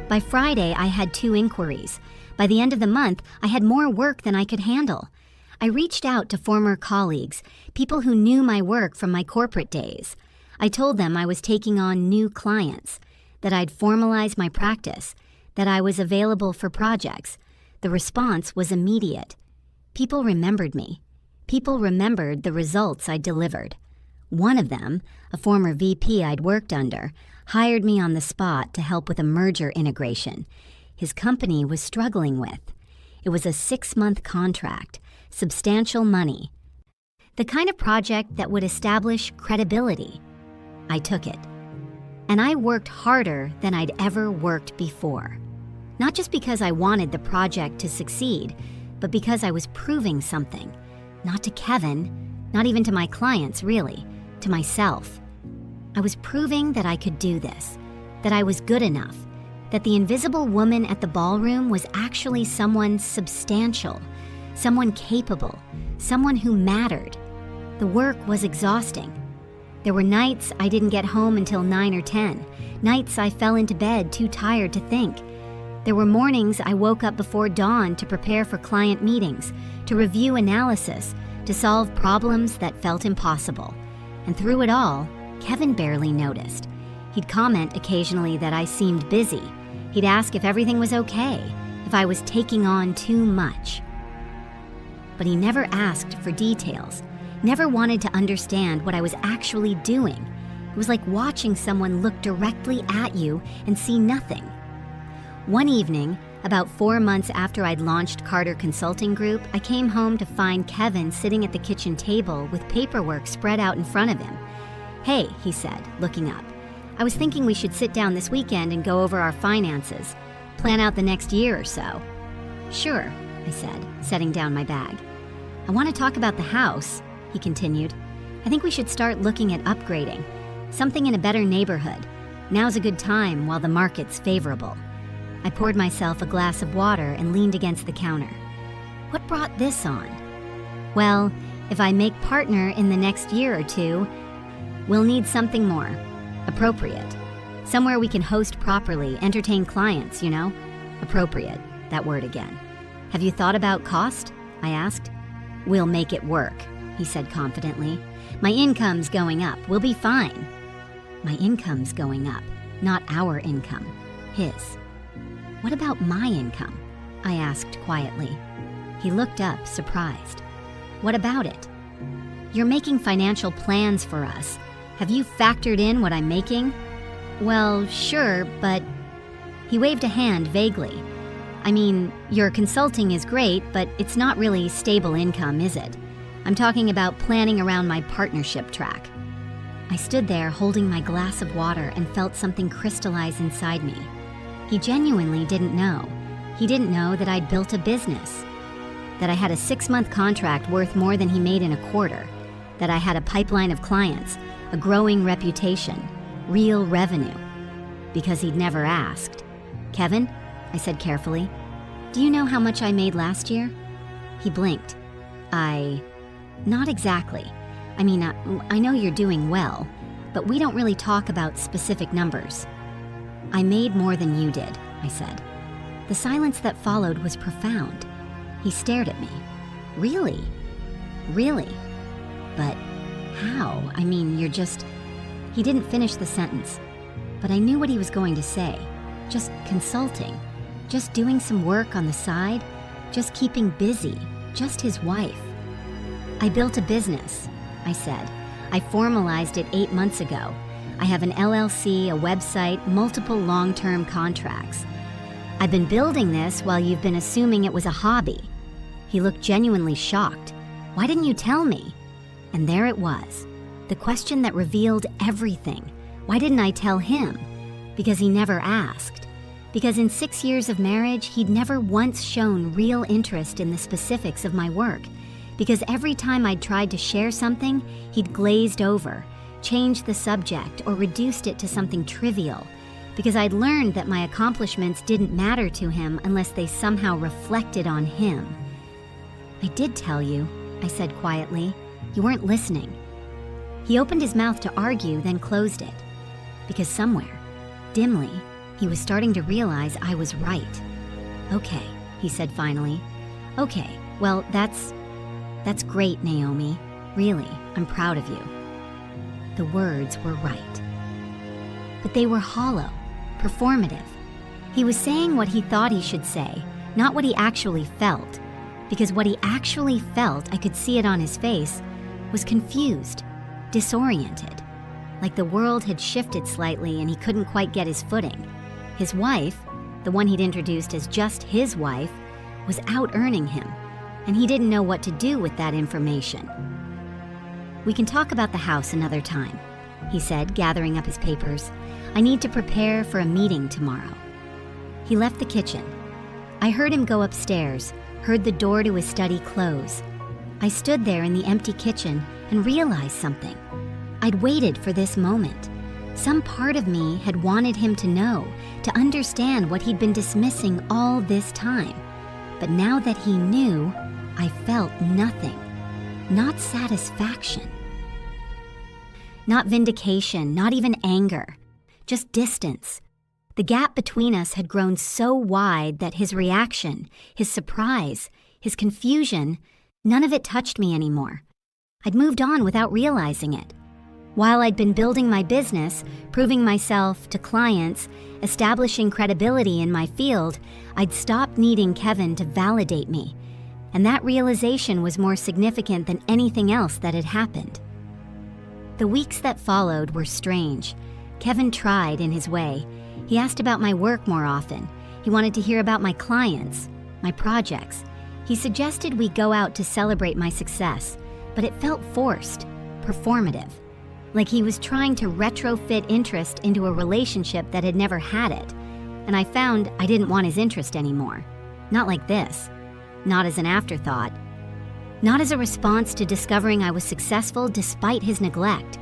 By Friday, I had 2 inquiries. By the end of the month, I had more work than I could handle. I reached out to former colleagues, people who knew my work from my corporate days. I told them I was taking on new clients, that I'd formalized my practice, that I was available for projects. The response was immediate. People remembered me. People remembered the results I delivered. One of them, a former VP I'd worked under, hired me on the spot to help with a merger integration his company was struggling with. It was a 6-month contract, substantial money, the kind of project that would establish credibility. I took it. And I worked harder than I'd ever worked before. Not just because I wanted the project to succeed, but because I was proving something. Not to Kevin, not even to my clients, really, to myself. I was proving that I could do this, that I was good enough, that the invisible woman at the ballroom was actually someone substantial, someone capable, someone who mattered. The work was exhausting. There were nights I didn't get home until 9 or 10, nights I fell into bed too tired to think. There were mornings I woke up before dawn to prepare for client meetings, to review analysis, to solve problems that felt impossible. And through it all, Kevin barely noticed. He'd comment occasionally that I seemed busy. He'd ask if everything was okay, if I was taking on too much. But he never asked for details, never wanted to understand what I was actually doing. It was like watching someone look directly at you and see nothing. One evening, about 4 months after I'd launched Carter Consulting Group, I came home to find Kevin sitting at the kitchen table with paperwork spread out in front of him. "Hey," he said, looking up. "I was thinking we should sit down this weekend and go over our finances, plan out the next year or so." "Sure," I said, setting down my bag. "I want to talk about the house," he continued. "I think we should start looking at upgrading. Something in a better neighborhood. Now's a good time while the market's favorable." I poured myself a glass of water and leaned against the counter. "What brought this on?" "Well, if I make partner in the next year or two, we'll need something more. Appropriate. Somewhere we can host properly, entertain clients, you know? Appropriate, that word again. Have you thought about cost?" I asked. "We'll make it work," he said confidently. "My income's going up. We'll be fine." My income's going up, not our income, his. "What about my income?" I asked quietly. He looked up, surprised. "What about it?" "You're making financial plans for us. Have you factored in what I'm making?" "Well, sure, but..." He waved a hand vaguely. "I mean, your consulting is great, but it's not really stable income, is it? I'm talking about planning around my partnership track." I stood there holding my glass of water and felt something crystallize inside me. He genuinely didn't know. He didn't know that I'd built a business, that I had a 6-month contract worth more than he made in a quarter, that I had a pipeline of clients, a growing reputation, real revenue. Because he'd never asked. "Kevin," I said carefully, "do you know how much I made last year?" He blinked. Not exactly. I mean, I know you're doing well, but we don't really talk about specific numbers." "I made more than you did," I said. The silence that followed was profound. He stared at me. "Really? Really? But how? I mean, you're just..." He didn't finish the sentence, but I knew what he was going to say. Just consulting, just doing some work on the side, just keeping busy, just his wife. I built a business, I said. I formalized it 8 months ago. I have an LLC, a website, multiple long-term contracts. I've been building this while you've been assuming it was a hobby. He looked genuinely shocked. Why didn't you tell me? And there it was, the question that revealed everything. Why didn't I tell him? Because he never asked. Because in 6 years of marriage, he'd never once shown real interest in the specifics of my work. Because every time I'd tried to share something, he'd glazed over, changed the subject, or reduced it to something trivial. Because I'd learned that my accomplishments didn't matter to him unless they somehow reflected on him. I did tell you, I said quietly. You weren't listening. He opened his mouth to argue, then closed it. Because somewhere, dimly, he was starting to realize I was right. Okay, he said finally. Okay, well, that's great, Naomi. Really, I'm proud of you. The words were right. But they were hollow, performative. He was saying what he thought he should say, not what he actually felt. Because what he actually felt, I could see it on his face, was confused, disoriented. Like the world had shifted slightly and he couldn't quite get his footing. His wife, the one he'd introduced as just his wife, was out-earning him, and he didn't know what to do with that information. We can talk about the house another time, he said, gathering up his papers. I need to prepare for a meeting tomorrow. He left the kitchen. I heard him go upstairs, heard the door to his study close. I stood there in the empty kitchen and realized something. I'd waited for this moment. Some part of me had wanted him to know, to understand what he'd been dismissing all this time. But now that he knew, I felt nothing. Not satisfaction. Not vindication, not even anger. Just distance. The gap between us had grown so wide that his reaction, his surprise, his confusion, none of it touched me anymore. I'd moved on without realizing it. While I'd been building my business, proving myself to clients, establishing credibility in my field, I'd stopped needing Kevin to validate me. And that realization was more significant than anything else that had happened. The weeks that followed were strange. Kevin tried in his way. He asked about my work more often. He wanted to hear about my clients, my projects. He suggested we go out to celebrate my success, but it felt forced, performative. Like he was trying to retrofit interest into a relationship that had never had it. And I found I didn't want his interest anymore. Not like this. Not as an afterthought. Not as a response to discovering I was successful despite his neglect.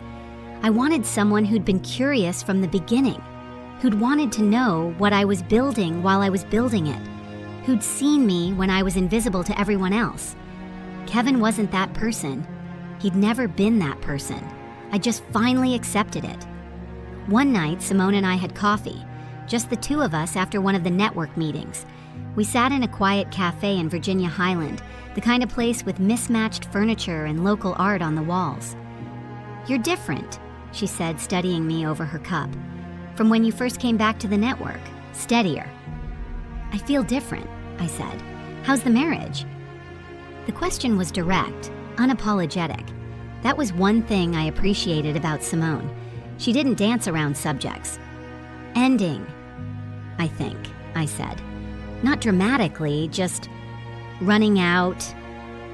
I wanted someone who'd been curious from the beginning, who'd wanted to know what I was building while I was building it, who'd seen me when I was invisible to everyone else. Kevin wasn't that person. He'd never been that person. I just finally accepted it. One night, Simone and I had coffee, just the two of us after one of the network meetings. We sat in a quiet cafe in Virginia Highland, the kind of place with mismatched furniture and local art on the walls. You're different, she said, studying me over her cup. From when you first came back to the network, steadier. I feel different, I said. How's the marriage? The question was direct, unapologetic. That was one thing I appreciated about Simone. She didn't dance around subjects. Ending, I think, I said. Not dramatically, just running out.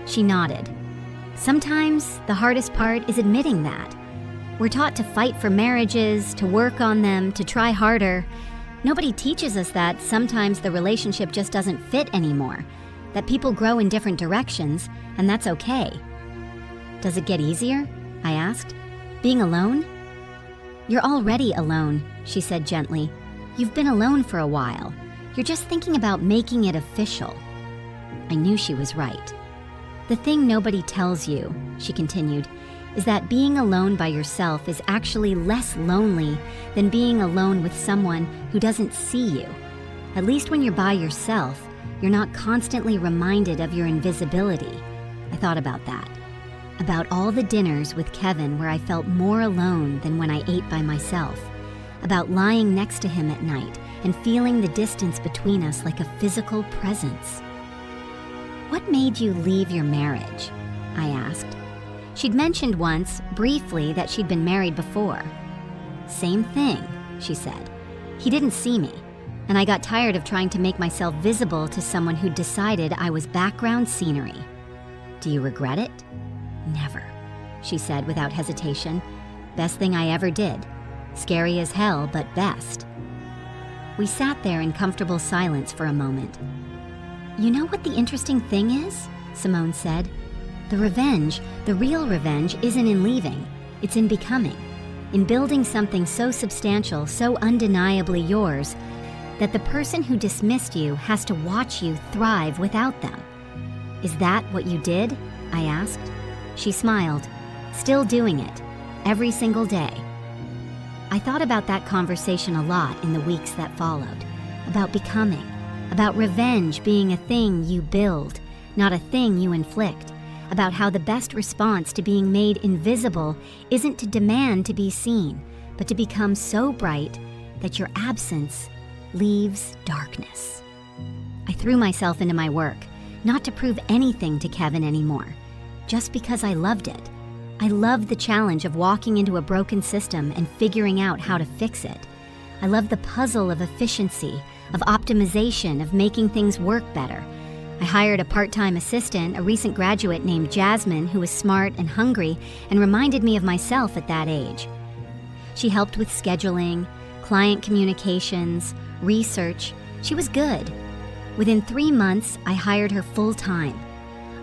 She nodded. Sometimes the hardest part is admitting that. We're taught to fight for marriages, to work on them, to try harder. Nobody teaches us that sometimes the relationship just doesn't fit anymore, that people grow in different directions, and that's okay. Does it get easier? I asked. Being alone? You're already alone, she said gently. You've been alone for a while. You're just thinking about making it official. I knew she was right. The thing nobody tells you, she continued, is that being alone by yourself is actually less lonely than being alone with someone who doesn't see you. At least when you're by yourself, you're not constantly reminded of your invisibility. I thought about that. about all the dinners with Kevin where I felt more alone than when I ate by myself, about lying next to him at night and feeling the distance between us like a physical presence. "What made you leave your marriage?" I asked. She'd mentioned once, briefly, that she'd been married before. "Same thing," she said. "He didn't see me, and I got tired of trying to make myself visible to someone who'd decided I was background scenery." "Do you regret it?" "Never," she said without hesitation. "Best thing I ever did. Scary as hell, but best." We sat there in comfortable silence for a moment. "You know what the interesting thing is?" Simone said. "The revenge, the real revenge, isn't in leaving. It's in becoming. In building something so substantial, so undeniably yours, that the person who dismissed you has to watch you thrive without them." "Is that what you did?" I asked. She smiled. "Still doing it. Every single day." I thought about that conversation a lot in the weeks that followed. About becoming. About revenge being a thing you build, not a thing you inflict. About how the best response to being made invisible isn't to demand to be seen, but to become so bright that your absence leaves darkness. I threw myself into my work, not to prove anything to Kevin anymore, just because I loved it. I loved the challenge of walking into a broken system and figuring out how to fix it. I loved the puzzle of efficiency, of optimization, of making things work better. I hired a part-time assistant, a recent graduate named Jasmine, who was smart and hungry and reminded me of myself at that age. She helped with scheduling, client communications, research. She was good. Within 3 months, I hired her full-time.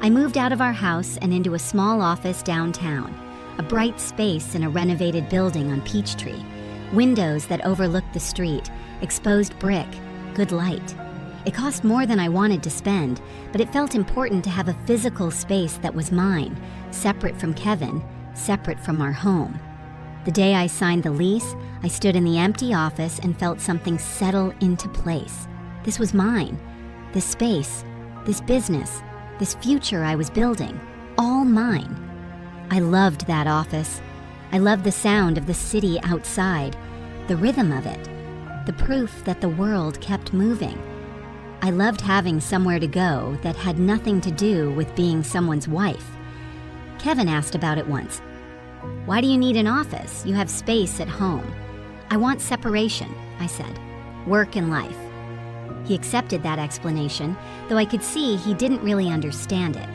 I moved out of our house and into a small office downtown, a bright space in a renovated building on Peachtree, windows that overlooked the street, exposed brick, good light. It cost more than I wanted to spend, but it felt important to have a physical space that was mine, separate from Kevin, separate from our home. The day I signed the lease, I stood in the empty office and felt something settle into place. This was mine. This space, this business, this future I was building, all mine. I loved that office. I loved the sound of the city outside, the rhythm of it, the proof that the world kept moving. I loved having somewhere to go that had nothing to do with being someone's wife. Kevin asked about it once. "Why do you need an office? You have space at home." "I want separation," I said. "Work and life." He accepted that explanation, though I could see he didn't really understand it.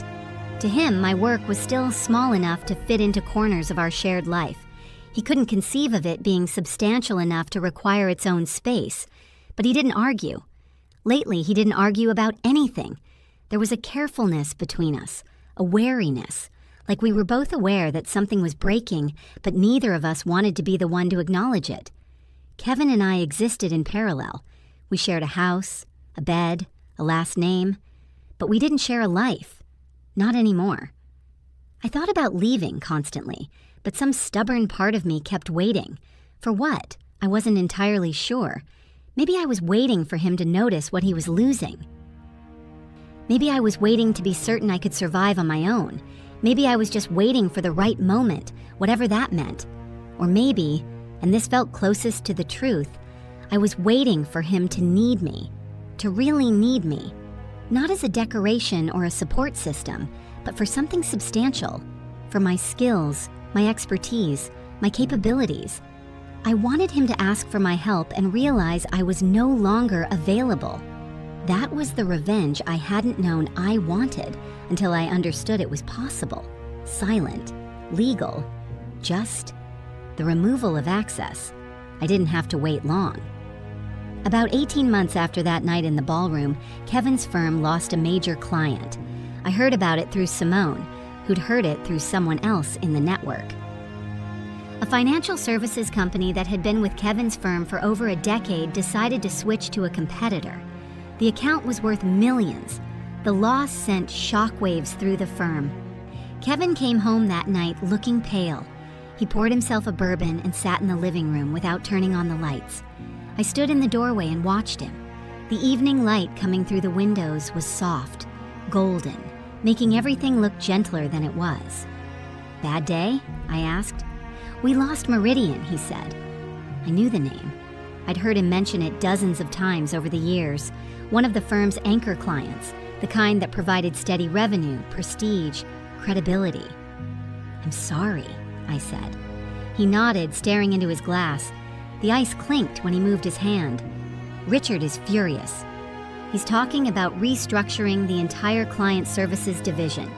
To him, my work was still small enough to fit into corners of our shared life. He couldn't conceive of it being substantial enough to require its own space, but he didn't argue. Lately, he didn't argue about anything. There was a carefulness between us, a wariness, like we were both aware that something was breaking, but neither of us wanted to be the one to acknowledge it. Kevin and I existed in parallel. We shared a house, a bed, a last name, but we didn't share a life. Not anymore. I thought about leaving constantly, but some stubborn part of me kept waiting. For what? I wasn't entirely sure. Maybe I was waiting for him to notice what he was losing. Maybe I was waiting to be certain I could survive on my own. Maybe I was just waiting for the right moment, whatever that meant. Or maybe, and this felt closest to the truth, I was waiting for him to need me, to really need me, not as a decoration or a support system, but for something substantial, for my skills, my expertise, my capabilities. I wanted him to ask for my help and realize I was no longer available. That was the revenge I hadn't known I wanted until I understood it was possible, silent, legal, just the removal of access. I didn't have to wait long. About 18 months after that night in the ballroom, Kevin's firm lost a major client. I heard about it through Simone, who'd heard it through someone else in the network. A financial services company that had been with Kevin's firm for over a decade decided to switch to a competitor. The account was worth millions. The loss sent shockwaves through the firm. Kevin came home that night looking pale. He poured himself a bourbon and sat in the living room without turning on the lights. I stood in the doorway and watched him. The evening light coming through the windows was soft, golden, making everything look gentler than it was. Bad day? I asked. We lost Meridian, he said. I knew the name. I'd heard him mention it dozens of times over the years. One of the firm's anchor clients, the kind that provided steady revenue, prestige, credibility. I'm sorry, I said. He nodded, staring into his glass. The ice clinked when he moved his hand. Richard is furious. He's talking about restructuring the entire client services division.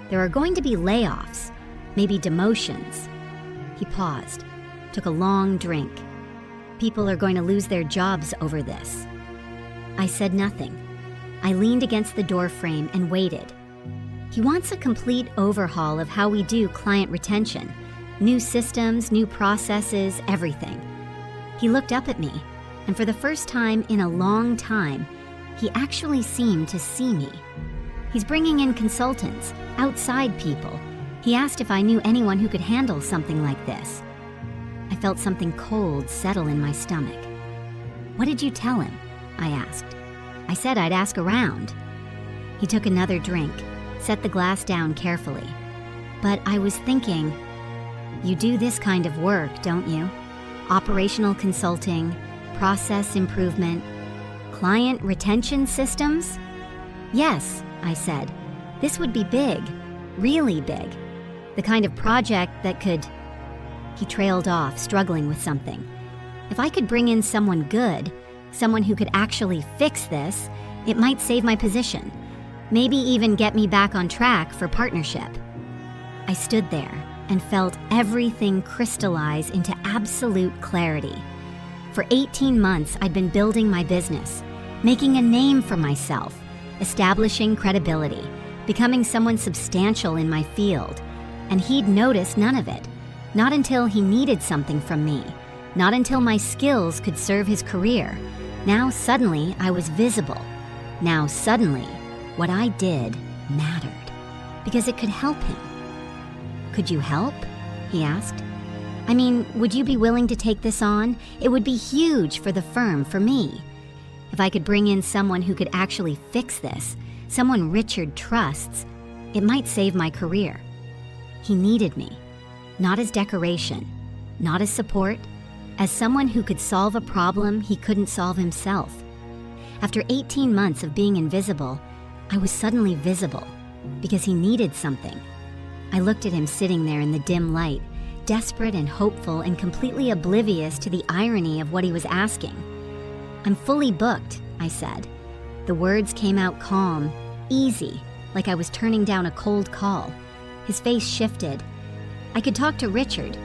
There are going to be layoffs, maybe demotions. He paused, took a long drink. People are going to lose their jobs over this. I said nothing. I leaned against the door frame and waited. He wants a complete overhaul of how we do client retention. New systems, new processes, everything. He looked up at me, and for the first time in a long time, he actually seemed to see me. He's bringing in consultants, outside people. He asked if I knew anyone who could handle something like this. I felt something cold settle in my stomach. What did you tell him? I asked. I said I'd ask around. He took another drink, set the glass down carefully. But I was thinking, you do this kind of work, don't you? Operational consulting, process improvement, client retention systems? Yes, I said. This would be big, really big. The kind of project that could... He trailed off, struggling with something. If I could bring in someone good, someone who could actually fix this, it might save my position. Maybe even get me back on track for partnership. I stood there and felt everything crystallize into absolute clarity. For 18 months, I'd been building my business, making a name for myself, establishing credibility, becoming someone substantial in my field. And he'd noticed none of it. Not until he needed something from me. Not until my skills could serve his career. Now suddenly I was visible. Now suddenly what I did mattered because it could help him. Could you help? He asked. I mean, would you be willing to take this on? It would be huge for the firm, for me. If I could bring in someone who could actually fix this, someone Richard trusts, it might save my career. He needed me, not as decoration, not as support, as someone who could solve a problem he couldn't solve himself. After 18 months of being invisible, I was suddenly visible because he needed something. I looked at him sitting there in the dim light, desperate and hopeful and completely oblivious to the irony of what he was asking. I'm fully booked, I said. The words came out calm, easy, like I was turning down a cold call. His face shifted. I could talk to Richard,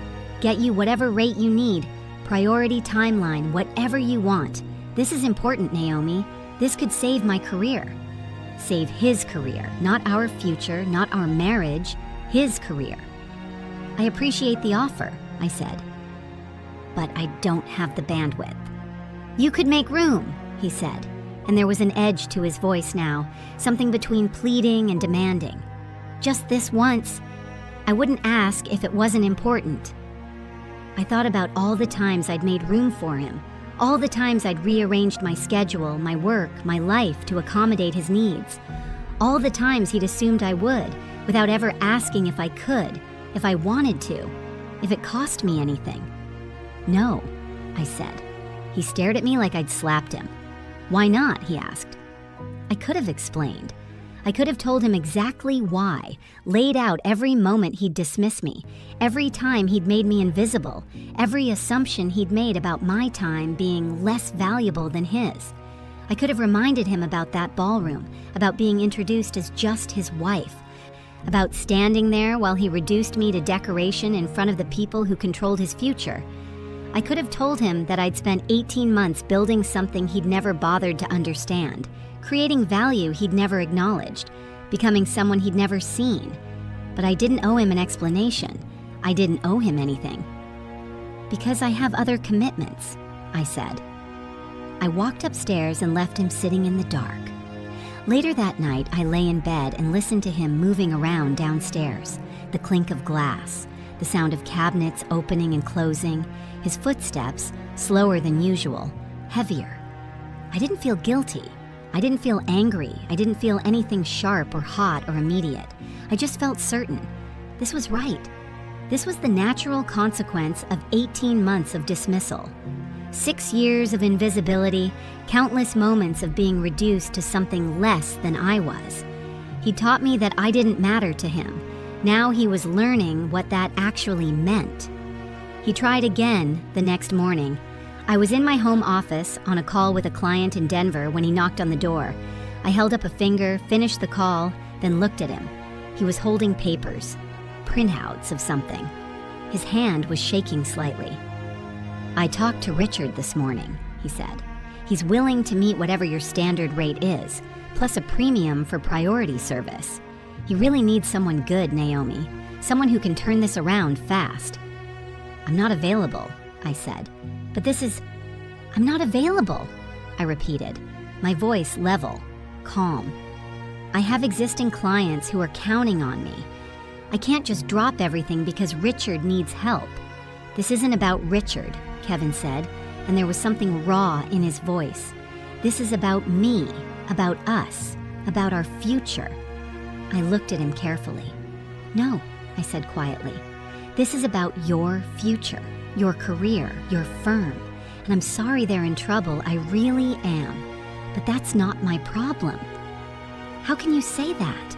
get you whatever rate you need, priority timeline, whatever you want. This is important, Naomi. This could save my career. Save his career, not our future, not our marriage, his career. I appreciate the offer, I said, but I don't have the bandwidth. You could make room, he said, and there was an edge to his voice now, something between pleading and demanding. Just this once. I wouldn't ask if it wasn't important. I thought about all the times I'd made room for him, all the times I'd rearranged my schedule, my work, my life to accommodate his needs, all the times he'd assumed I would, without ever asking if I could, if I wanted to, if it cost me anything. No, I said. He stared at me like I'd slapped him. Why not? He asked. I could have explained. I could have told him exactly why, laid out every moment he'd dismiss me, every time he'd made me invisible, every assumption he'd made about my time being less valuable than his. I could have reminded him about that ballroom, about being introduced as just his wife, about standing there while he reduced me to decoration in front of the people who controlled his future. I could have told him that I'd spent 18 months building something he'd never bothered to understand, creating value he'd never acknowledged, becoming someone he'd never seen. But I didn't owe him an explanation. I didn't owe him anything. Because I have other commitments, I said. I walked upstairs and left him sitting in the dark. Later that night, I lay in bed and listened to him moving around downstairs, the clink of glass, the sound of cabinets opening and closing, his footsteps, slower than usual, heavier. I didn't feel guilty. I didn't feel angry. I didn't feel anything sharp or hot or immediate. I just felt certain. This was right. This was the natural consequence of 18 months of dismissal. 6 years of invisibility, countless moments of being reduced to something less than I was. He taught me that I didn't matter to him. Now he was learning what that actually meant. He tried again the next morning. I was in my home office on a call with a client in Denver when he knocked on the door. I held up a finger, finished the call, then looked at him. He was holding papers, printouts of something. His hand was shaking slightly. "I talked to Richard this morning," he said. "He's willing to meet whatever your standard rate is, plus a premium for priority service. He really needs someone good, Naomi, someone who can turn this around fast." "I'm not available," I said. "I'm not available," I repeated, my voice level, calm. "I have existing clients who are counting on me. I can't just drop everything because Richard needs help." "This isn't about Richard," Kevin said, and there was something raw in his voice. "This is about me, about us, about our future." I looked at him carefully. "No," I said quietly. "This is about your future, your career, your firm. And I'm sorry they're in trouble, I really am. But that's not my problem." "How can you say that?"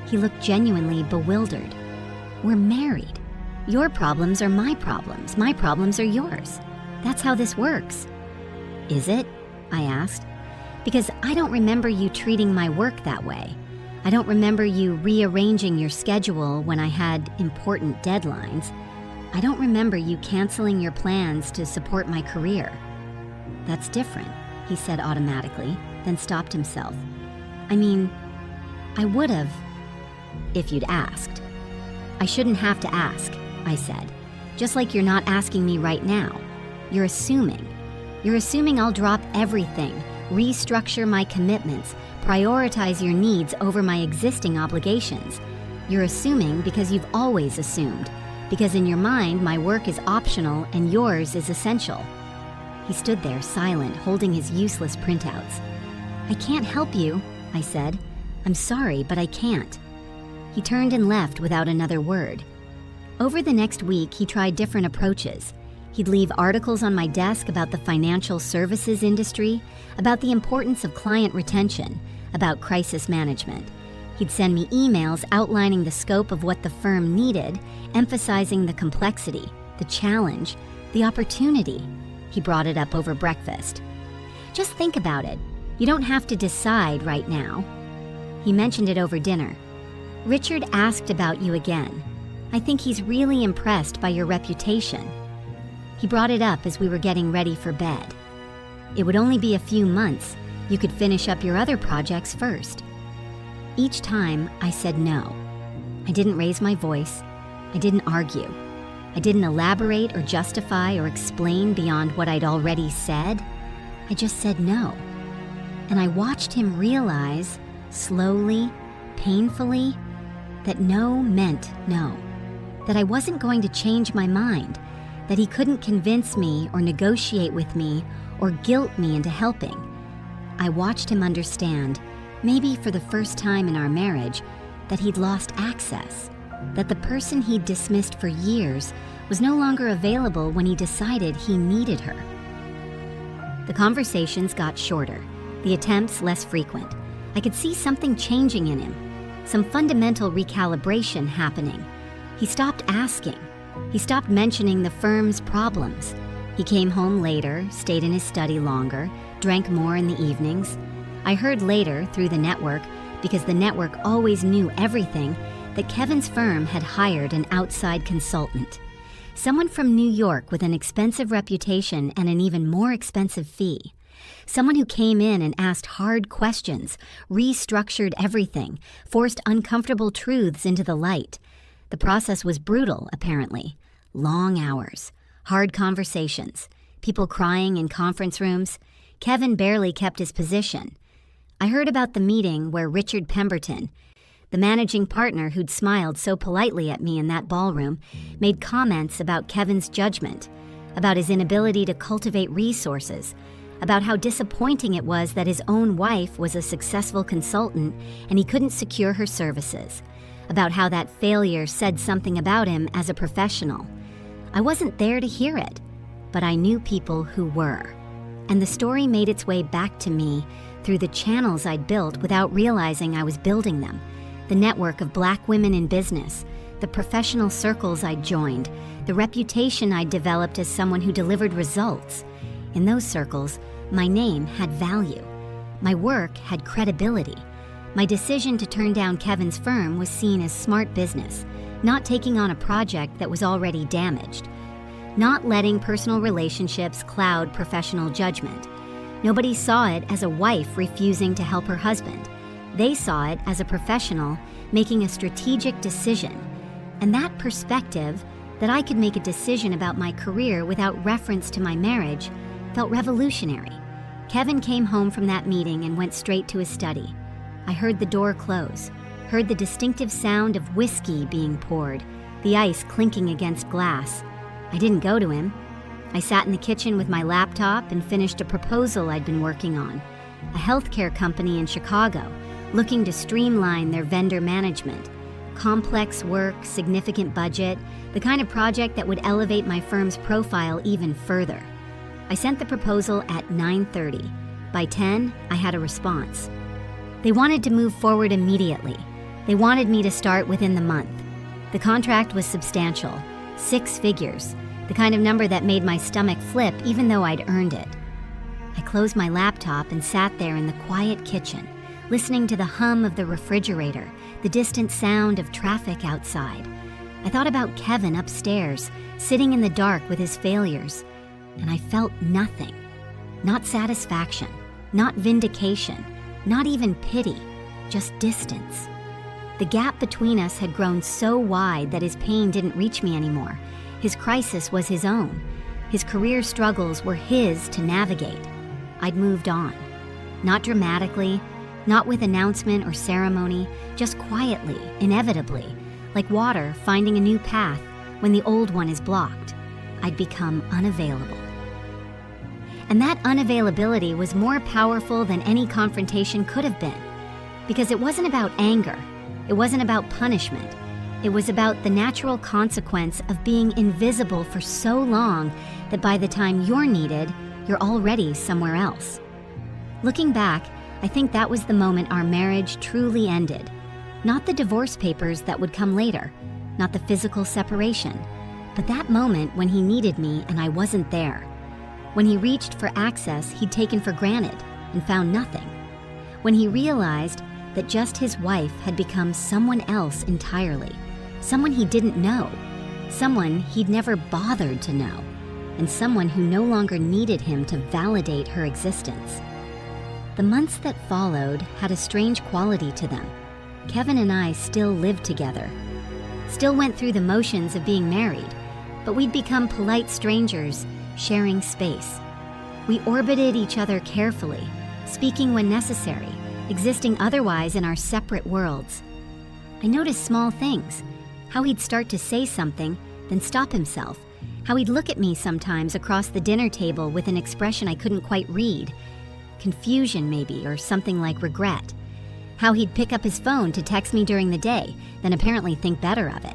He looked genuinely bewildered. "We're married. Your problems are my problems are yours. That's how this works." "Is it?" I asked. "Because I don't remember you treating my work that way. I don't remember you rearranging your schedule when I had important deadlines. I don't remember you canceling your plans to support my career." "That's different," he said automatically, then stopped himself. "I mean, I would have, if you'd asked." "I shouldn't have to ask," I said. "Just like you're not asking me right now. You're assuming. You're assuming I'll drop everything, restructure my commitments, prioritize your needs over my existing obligations. You're assuming because you've always assumed, because in your mind my work is optional and yours is essential." He stood there silent, holding his useless printouts. "I can't help you," I said. "I'm sorry, but I can't." He turned and left without another word. Over the next week, he tried different approaches. He'd leave articles on my desk about the financial services industry, about the importance of client retention, about crisis management. He'd send me emails outlining the scope of what the firm needed, emphasizing the complexity, the challenge, the opportunity. He brought it up over breakfast. "Just think about it. You don't have to decide right now." He mentioned it over dinner. "Richard asked about you again. I think he's really impressed by your reputation." He brought it up as we were getting ready for bed. "It would only be a few months. You could finish up your other projects first." Each time, I said no. I didn't raise my voice. I didn't argue. I didn't elaborate or justify or explain beyond what I'd already said. I just said no. And I watched him realize, slowly, painfully, that no meant no. That I wasn't going to change my mind. That he couldn't convince me or negotiate with me or guilt me into helping. I watched him understand, maybe for the first time in our marriage, that he'd lost access, that the person he'd dismissed for years was no longer available when he decided he needed her. The conversations got shorter, the attempts less frequent. I could see something changing in him, some fundamental recalibration happening. He stopped asking. He stopped mentioning the firm's problems. He came home later, stayed in his study longer, drank more in the evenings. I heard later, through the network, because the network always knew everything, that Kevin's firm had hired an outside consultant. Someone from New York with an expensive reputation and an even more expensive fee. Someone who came in and asked hard questions, restructured everything, forced uncomfortable truths into the light. The process was brutal, apparently. Long hours, hard conversations, people crying in conference rooms. Kevin barely kept his position. I heard about the meeting where Richard Pemberton, the managing partner who'd smiled so politely at me in that ballroom, made comments about Kevin's judgment, about his inability to cultivate resources, about how disappointing it was that his own wife was a successful consultant and he couldn't secure her services, about how that failure said something about him as a professional. I wasn't there to hear it, but I knew people who were. And the story made its way back to me through the channels I'd built without realizing I was building them. The network of Black women in business, the professional circles I'd joined, the reputation I'd developed as someone who delivered results. In those circles, my name had value. My work had credibility. My decision to turn down Kevin's firm was seen as smart business, not taking on a project that was already damaged, not letting personal relationships cloud professional judgment. Nobody saw it as a wife refusing to help her husband. They saw it as a professional making a strategic decision. And that perspective, that I could make a decision about my career without reference to my marriage, felt revolutionary. Kevin came home from that meeting and went straight to his study. I heard the door close, heard the distinctive sound of whiskey being poured, the ice clinking against glass. I didn't go to him. I sat in the kitchen with my laptop and finished a proposal I'd been working on. A healthcare company in Chicago, looking to streamline their vendor management. Complex work, significant budget, the kind of project that would elevate my firm's profile even further. I sent the proposal at 9:30. By 10, I had a response. They wanted to move forward immediately. They wanted me to start within the month. The contract was substantial, 6 figures, the kind of number that made my stomach flip even though I'd earned it. I closed my laptop and sat there in the quiet kitchen, listening to the hum of the refrigerator, the distant sound of traffic outside. I thought about Kevin upstairs, sitting in the dark with his failures, and I felt nothing. Not satisfaction, not vindication, not even pity, just distance. The gap between us had grown so wide that his pain didn't reach me anymore. His crisis was his own. His career struggles were his to navigate. I'd moved on. Not dramatically, not with announcement or ceremony, just quietly, inevitably, like water finding a new path when the old one is blocked. I'd become unavailable. And that unavailability was more powerful than any confrontation could have been, because it wasn't about anger, it wasn't about punishment, it was about the natural consequence of being invisible for so long that by the time you're needed, you're already somewhere else. Looking back, I think that was the moment our marriage truly ended. Not the divorce papers that would come later, not the physical separation, but that moment when he needed me and I wasn't there. When he reached for access he'd taken for granted and found nothing. When he realized that just his wife had become someone else entirely, someone he didn't know, someone he'd never bothered to know, and someone who no longer needed him to validate her existence. The months that followed had a strange quality to them. Kevin and I still lived together, still went through the motions of being married, but we'd become polite strangers, sharing space. We orbited each other carefully, speaking when necessary, existing otherwise in our separate worlds. I noticed small things, how he'd start to say something, then stop himself, how he'd look at me sometimes across the dinner table with an expression I couldn't quite read, confusion maybe, or something like regret, how he'd pick up his phone to text me during the day, then apparently think better of it.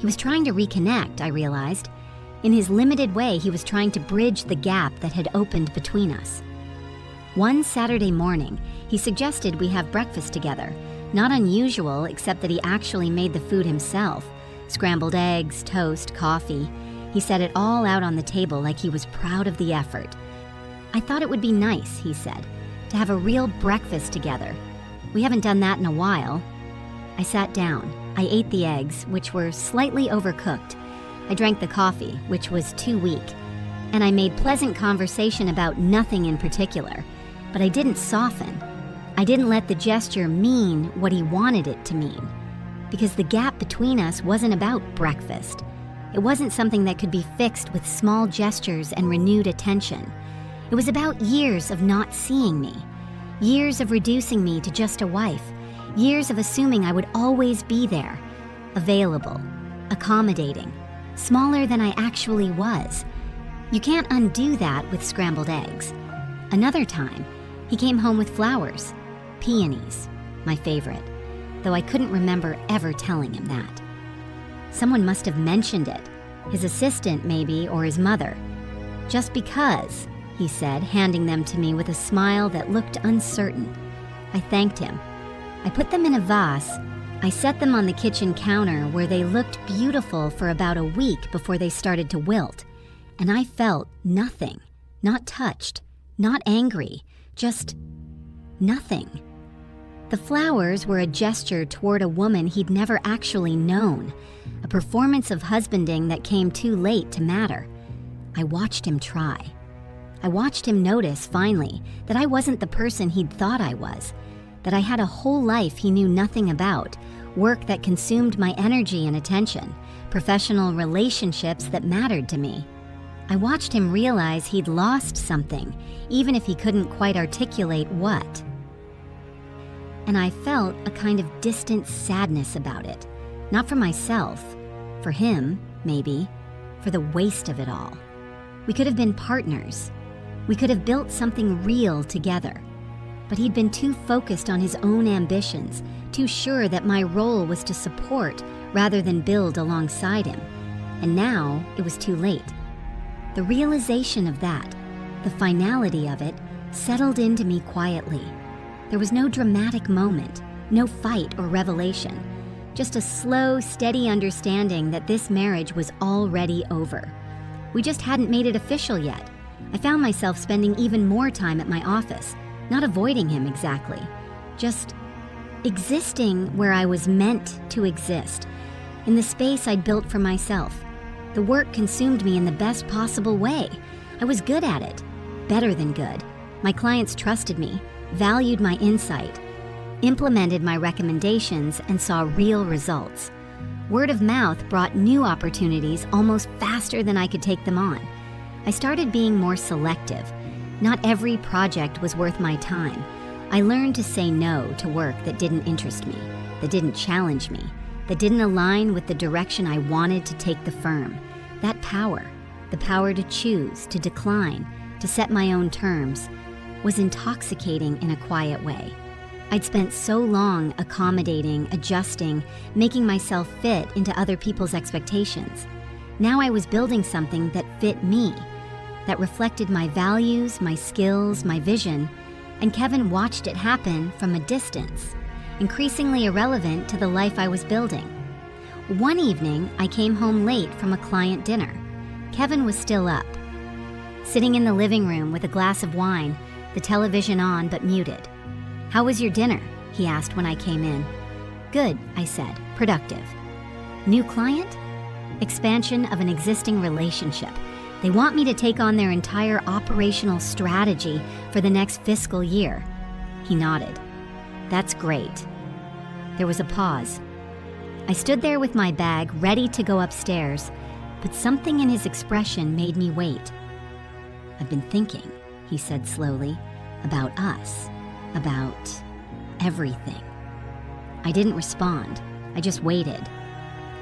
He was trying to reconnect, I realized. In his limited way, he was trying to bridge the gap that had opened between us. One Saturday morning, he suggested we have breakfast together. Not unusual, except that he actually made the food himself. Scrambled eggs, toast, coffee. He set it all out on the table like he was proud of the effort. I thought it would be nice, he said, to have a real breakfast together. We haven't done that in a while. I sat down. I ate the eggs, which were slightly overcooked. I drank the coffee, which was too weak, and I made pleasant conversation about nothing in particular, but I didn't soften. I didn't let the gesture mean what he wanted it to mean, because the gap between us wasn't about breakfast. It wasn't something that could be fixed with small gestures and renewed attention. It was about years of not seeing me, years of reducing me to just a wife, years of assuming I would always be there, available, accommodating, smaller than I actually was. You can't undo that with scrambled eggs. Another time, he came home with flowers, peonies, my favorite. though I couldn't remember ever telling him that. Someone must have mentioned it, his assistant maybe, or his mother. "Just because," he said, handing them to me with a smile that looked uncertain. I thanked him. I put them in a vase. I set them on the kitchen counter where they looked beautiful for about a week before they started to wilt, and I felt nothing, not touched, not angry, just nothing. The flowers were a gesture toward a woman he'd never actually known, a performance of husbanding that came too late to matter. I watched him try. I watched him notice, finally, that I wasn't the person he'd thought I was, that I had a whole life he knew nothing about, work that consumed my energy and attention, professional relationships that mattered to me. I watched him realize he'd lost something, even if he couldn't quite articulate what. And I felt a kind of distant sadness about it, not for myself, for him, maybe, for the waste of it all. We could have been partners. We could have built something real together. But he'd been too focused on his own ambitions, too sure that my role was to support rather than build alongside him. And now it was too late. The realization of that, the finality of it, settled into me quietly. There was no dramatic moment, no fight or revelation, just a slow, steady understanding that this marriage was already over. We just hadn't made it official yet. I found myself spending even more time at my office, not avoiding him exactly, just existing where I was meant to exist, in the space I'd built for myself. The work consumed me in the best possible way. I was good at it, better than good. My clients trusted me, valued my insight, implemented my recommendations, and saw real results. Word of mouth brought new opportunities almost faster than I could take them on. I started being more selective. Not every project was worth my time. I learned to say no to work that didn't interest me, that didn't challenge me, that didn't align with the direction I wanted to take the firm. That power, the power to choose, to decline, to set my own terms, was intoxicating in a quiet way. I'd spent so long accommodating, adjusting, making myself fit into other people's expectations. Now I was building something that fit me, that reflected my values, my skills, my vision, and Kevin watched it happen from a distance, increasingly irrelevant to the life I was building. One evening, I came home late from a client dinner. Kevin was still up, sitting in the living room with a glass of wine, the television on but muted. "How was your dinner?" he asked when I came in. "Good," I said, "productive." "New client?" "Expansion of an existing relationship. They want me to take on their entire operational strategy for the next fiscal year." He nodded. "That's great." There was a pause. I stood there with my bag, ready to go upstairs, but something in his expression made me wait. "I've been thinking," he said slowly, "about us, about everything." I didn't respond. I just waited.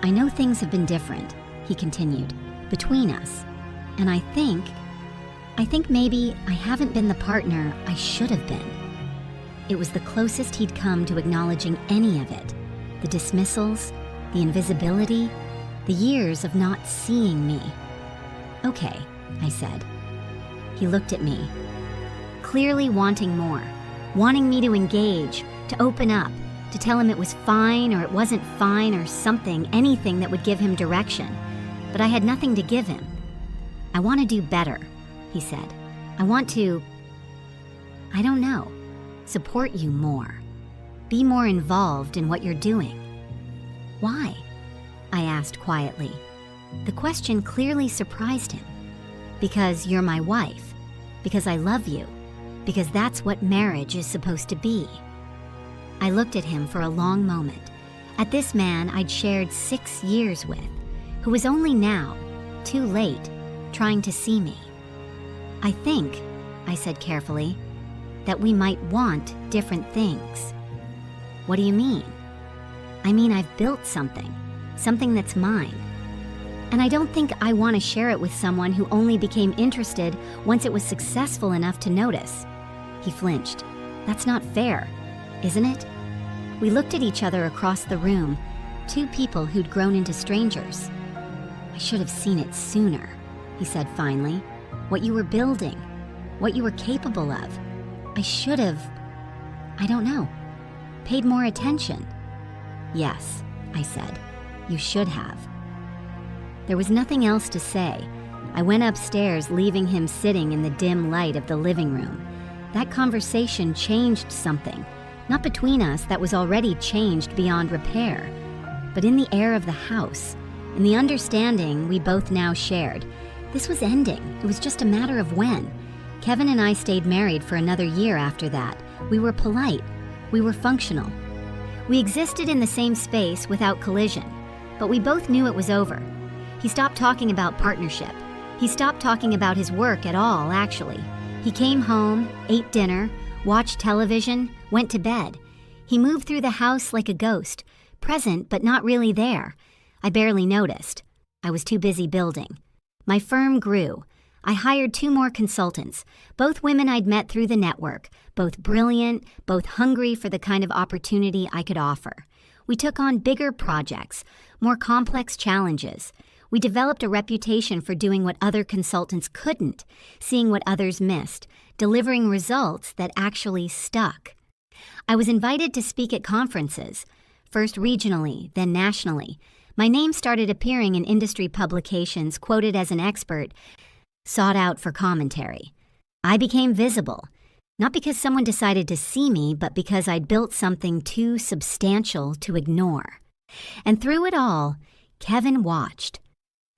"I know things have been different," he continued, "between us. And I think maybe I haven't been the partner I should have been." It was the closest he'd come to acknowledging any of it. The dismissals, the invisibility, the years of not seeing me. "Okay," I said. He looked at me, clearly wanting more, wanting me to engage, to open up, to tell him it was fine or it wasn't fine or something, anything that would give him direction. But I had nothing to give him. "I want to do better," he said. "I want to, I don't know, support you more, be more involved in what you're doing." "Why?" I asked quietly. The question clearly surprised him. "Because you're my wife, because I love you, because that's what marriage is supposed to be." I looked at him for a long moment, at this man I'd shared 6 years with, who was only now, too late, trying to see me. "I think," I said carefully, "that we might want different things." "What do you mean?" "I mean, I've built something that's mine. And I don't think I want to share it with someone who only became interested once it was successful enough to notice." He flinched. "That's not fair, isn't it?" We looked at each other across the room, two people who'd grown into strangers. "I should have seen it sooner," he said finally. "What you were building, what you were capable of. I should have, I don't know, paid more attention." "Yes," I said, "you should have." There was nothing else to say. I went upstairs, leaving him sitting in the dim light of the living room. That conversation changed something, not between us that was already changed beyond repair, but in the air of the house, in the understanding we both now shared. This was ending. It was just a matter of when. Kevin and I stayed married for another year after that. We were polite. We were functional. We existed in the same space without collision, but we both knew it was over. He stopped talking about partnership. He stopped talking about his work at all, actually. He came home, ate dinner, watched television, went to bed. He moved through the house like a ghost, present but not really there. I barely noticed. I was too busy building. My firm grew. I hired 2 more consultants, both women I'd met through the network, both brilliant, both hungry for the kind of opportunity I could offer. We took on bigger projects, more complex challenges. We developed a reputation for doing what other consultants couldn't, seeing what others missed, delivering results that actually stuck. I was invited to speak at conferences, first regionally, then nationally. My name started appearing in industry publications, quoted as an expert, sought out for commentary. I became visible, not because someone decided to see me, but because I'd built something too substantial to ignore. And through it all, Kevin watched.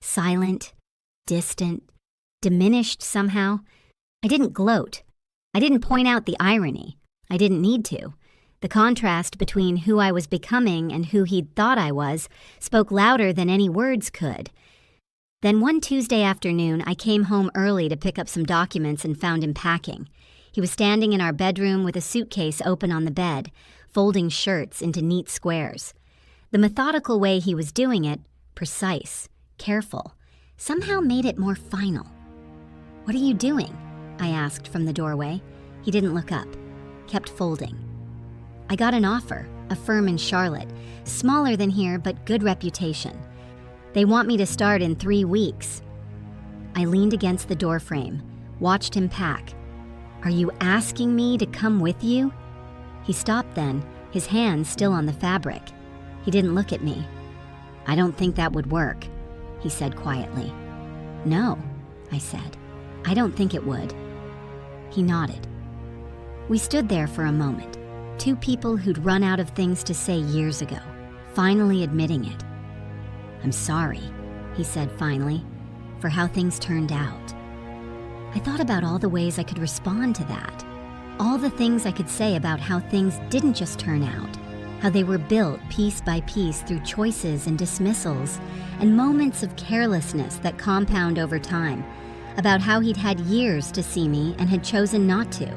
Silent, distant, diminished somehow. I didn't gloat. I didn't point out the irony. I didn't need to. The contrast between who I was becoming and who he'd thought I was spoke louder than any words could. Then one Tuesday afternoon, I came home early to pick up some documents and found him packing. He was standing in our bedroom with a suitcase open on the bed, folding shirts into neat squares. The methodical way he was doing it, precise, careful, somehow made it more final. "What are you doing?" I asked from the doorway. He didn't look up, kept folding. "I got an offer, a firm in Charlotte, smaller than here but good reputation. They want me to start in 3 weeks. I leaned against the doorframe, watched him pack. "Are you asking me to come with you?" He stopped then, his hands still on the fabric. He didn't look at me. "I don't think that would work," he said quietly. "No," I said. "I don't think it would." He nodded. We stood there for a moment, 2 people who'd run out of things to say years ago, finally admitting it. "I'm sorry," he said finally, "for how things turned out." I thought about all the ways I could respond to that, all the things I could say about how things didn't just turn out, how they were built piece by piece through choices and dismissals and moments of carelessness that compound over time, about how he'd had years to see me and had chosen not to,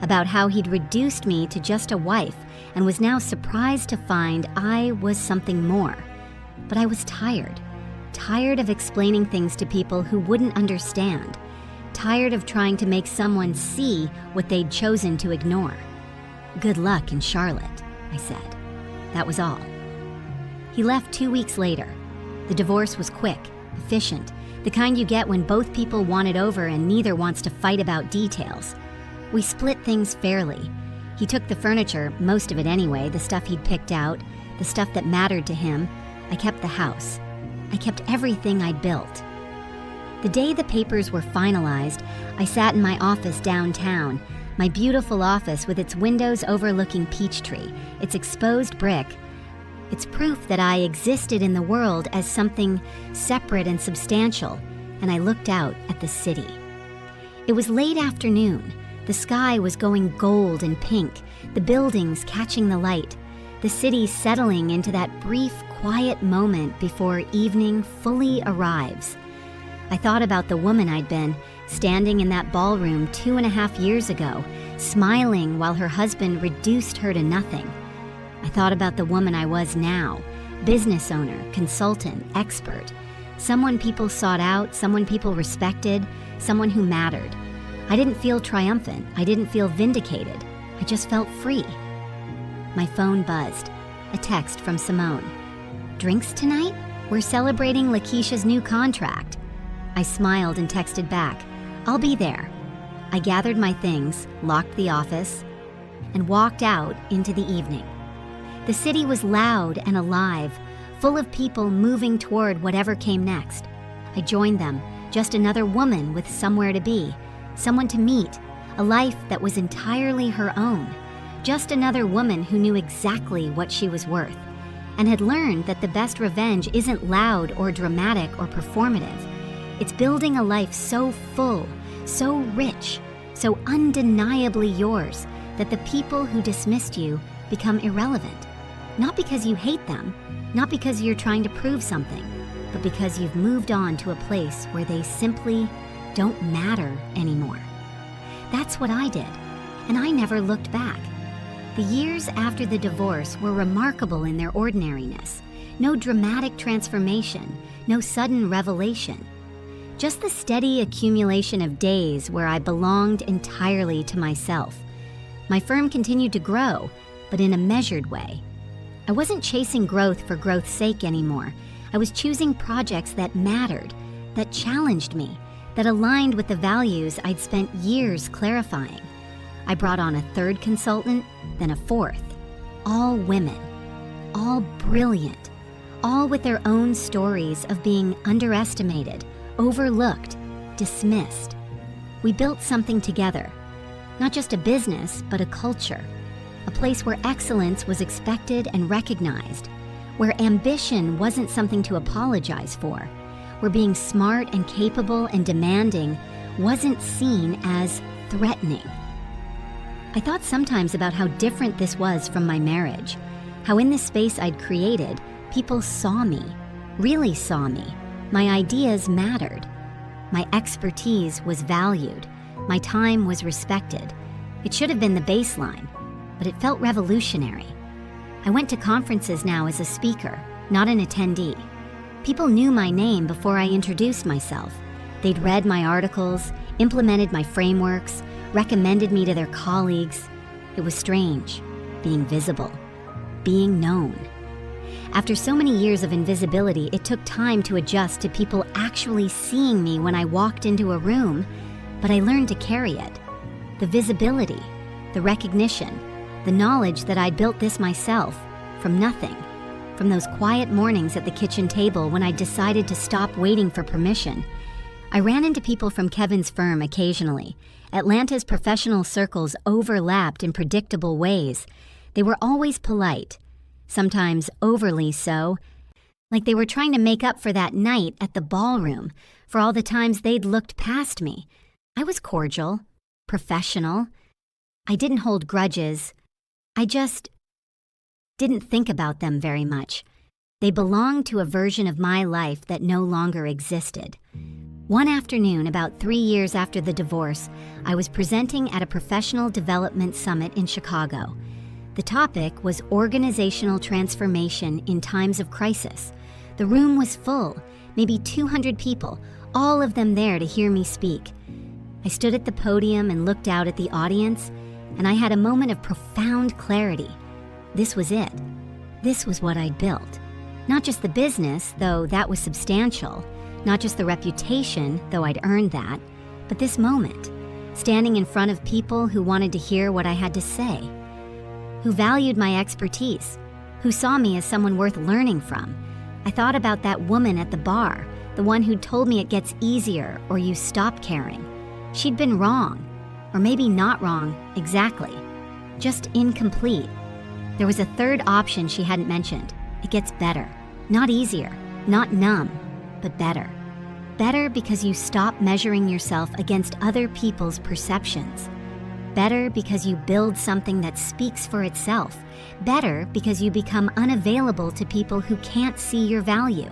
about how he'd reduced me to just a wife and was now surprised to find I was something more. But I was tired of explaining things to people who wouldn't understand, tired of trying to make someone see what they'd chosen to ignore. "Good luck in Charlotte," I said. That was all. He left 2 weeks later. The divorce was quick, efficient, the kind you get when both people want it over and neither wants to fight about details. We split things fairly. He took the furniture, most of it anyway, the stuff he'd picked out, the stuff that mattered to him. I kept the house. I kept everything I'd built. The day the papers were finalized, I sat in my office downtown, my beautiful office with its windows overlooking Peachtree, its exposed brick. It's proof that I existed in the world as something separate and substantial, and I looked out at the city. It was late afternoon. The sky was going gold and pink, the buildings catching the light, the city settling into that brief, quiet moment before evening fully arrives. I thought about the woman I'd been, standing in that ballroom 2.5 years ago, smiling while her husband reduced her to nothing. I thought about the woman I was now, business owner, consultant, expert, someone people sought out, someone people respected, someone who mattered. I didn't feel triumphant. I didn't feel vindicated. I just felt free. My phone buzzed. A text from Simone. "Drinks tonight? We're celebrating Lakeisha's new contract." I smiled and texted back, "I'll be there." I gathered my things, locked the office, and walked out into the evening. The city was loud and alive, full of people moving toward whatever came next. I joined them, just another woman with somewhere to be, someone to meet, a life that was entirely her own. Just another woman who knew exactly what she was worth, and had learned that the best revenge isn't loud or dramatic or performative. It's building a life so full, so rich, so undeniably yours that the people who dismissed you become irrelevant. Not because you hate them, not because you're trying to prove something, but because you've moved on to a place where they simply don't matter anymore. That's what I did, and I never looked back. The years after the divorce were remarkable in their ordinariness. No dramatic transformation, no sudden revelation. Just the steady accumulation of days where I belonged entirely to myself. My firm continued to grow, but in a measured way. I wasn't chasing growth for growth's sake anymore. I was choosing projects that mattered, that challenged me, that aligned with the values I'd spent years clarifying. I brought on a third consultant, then a fourth. All women, all brilliant, all with their own stories of being underestimated, overlooked, dismissed. We built something together. Not just a business, but a culture. A place where excellence was expected and recognized. Where ambition wasn't something to apologize for. Where being smart and capable and demanding wasn't seen as threatening. I thought sometimes about how different this was from my marriage. How in this space I'd created, people saw me, really saw me. My ideas mattered. My expertise was valued. My time was respected. It should have been the baseline, but it felt revolutionary. I went to conferences now as a speaker, not an attendee. People knew my name before I introduced myself. They'd read my articles, implemented my frameworks, recommended me to their colleagues. It was strange, being visible, being known. After so many years of invisibility, it took time to adjust to people actually seeing me when I walked into a room, but I learned to carry it. The visibility, the recognition, the knowledge that I'd built this myself, from nothing, from those quiet mornings at the kitchen table when I decided to stop waiting for permission. I ran into people from Kevin's firm occasionally. Atlanta's professional circles overlapped in predictable ways. They were always polite, sometimes overly so, like they were trying to make up for that night at the ballroom, for all the times they'd looked past me. I was cordial, professional. I didn't hold grudges. I just didn't think about them very much. They belonged to a version of my life that no longer existed. One afternoon, about 3 years after the divorce, I was presenting at a professional development summit in Chicago. The topic was organizational transformation in times of crisis. The room was full, maybe 200 people, all of them there to hear me speak. I stood at the podium and looked out at the audience, and I had a moment of profound clarity. This was it. This was what I'd built. Not just the business, though that was substantial. Not just the reputation, though I'd earned that. But this moment, standing in front of people who wanted to hear what I had to say. Who valued my expertise. Who saw me as someone worth learning from. I thought about that woman at the bar, the one who'd told me it gets easier or you stop caring. She'd been wrong. Or maybe not wrong, exactly. Just incomplete. There was a third option she hadn't mentioned. It gets better. Not easier. Not numb. But better. Better because you stop measuring yourself against other people's perceptions. Better because you build something that speaks for itself. Better because you become unavailable to people who can't see your value.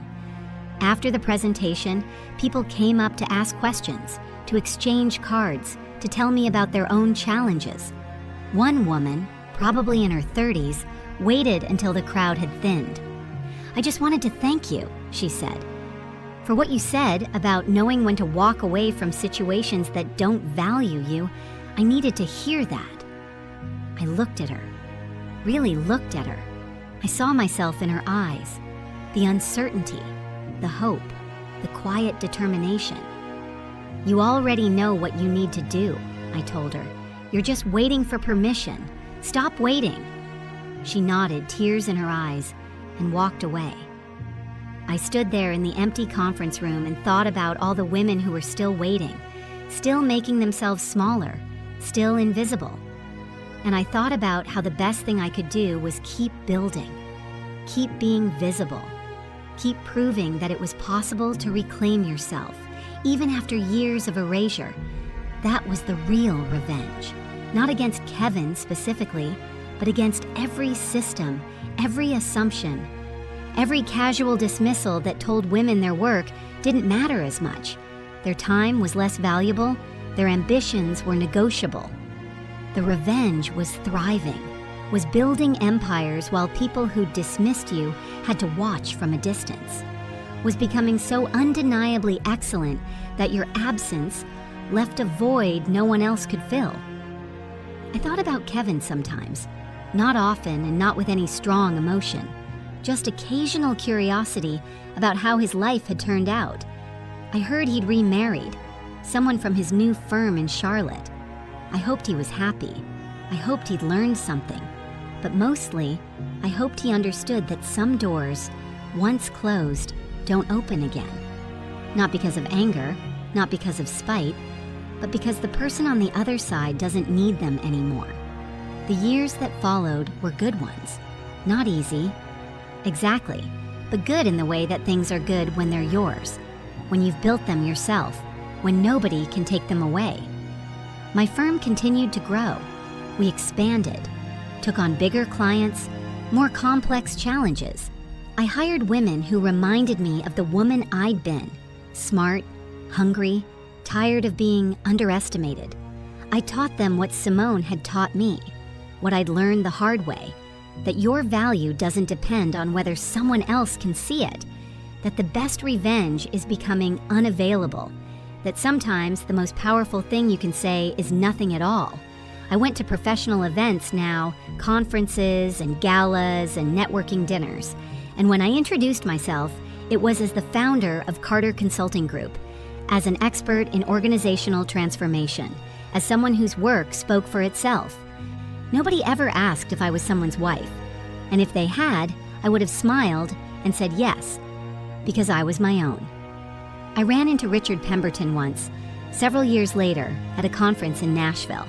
After the presentation, people came up to ask questions, to exchange cards, to tell me about their own challenges. One woman, probably in her 30s, waited until the crowd had thinned. "I just wanted to thank you," she said, "for what you said about knowing when to walk away from situations that don't value you. I needed to hear that." I looked at her. really looked at her, I saw myself in her eyes, the uncertainty, the hope, the quiet determination. "You already know what you need to do," I told her. "You're just waiting for permission. Stop waiting." She nodded, tears in her eyes, and walked away. I stood there in the empty conference room and thought about all the women who were still waiting, still making themselves smaller, still invisible. And I thought about how the best thing I could do was keep building, keep being visible, keep proving that it was possible to reclaim yourself, even after years of erasure. That was the real revenge, not against Kevin specifically, but against every system, every assumption, every casual dismissal that told women their work didn't matter as much. Their time was less valuable, their ambitions were negotiable. The revenge was thriving, was building empires while people who dismissed you had to watch from a distance, was becoming so undeniably excellent that your absence left a void no one else could fill. I thought about Kevin sometimes, not often and not with any strong emotion, just occasional curiosity about how his life had turned out. I heard he'd remarried, someone from his new firm in Charlotte. I hoped he was happy. I hoped he'd learned something. But mostly, I hoped he understood that some doors, once closed, don't open again. Not because of anger, not because of spite, but because the person on the other side doesn't need them anymore. The years that followed were good ones. Not easy. Exactly, but good in the way that things are good when they're yours, when you've built them yourself, when nobody can take them away. My firm continued to grow. We expanded, took on bigger clients, more complex challenges. I hired women who reminded me of the woman I'd been, smart, hungry, tired of being underestimated. I taught them what Simone had taught me, what I'd learned the hard way, that your value doesn't depend on whether someone else can see it, that the best revenge is becoming unavailable, that sometimes the most powerful thing you can say is nothing at all. I went to professional events now, conferences and galas and networking dinners, and when I introduced myself, it was as the founder of Carter Consulting Group, as an expert in organizational transformation, as someone whose work spoke for itself. Nobody ever asked if I was someone's wife, and if they had, I would have smiled and said yes, because I was my own. I ran into Richard Pemberton once, several years later, at a conference in Nashville.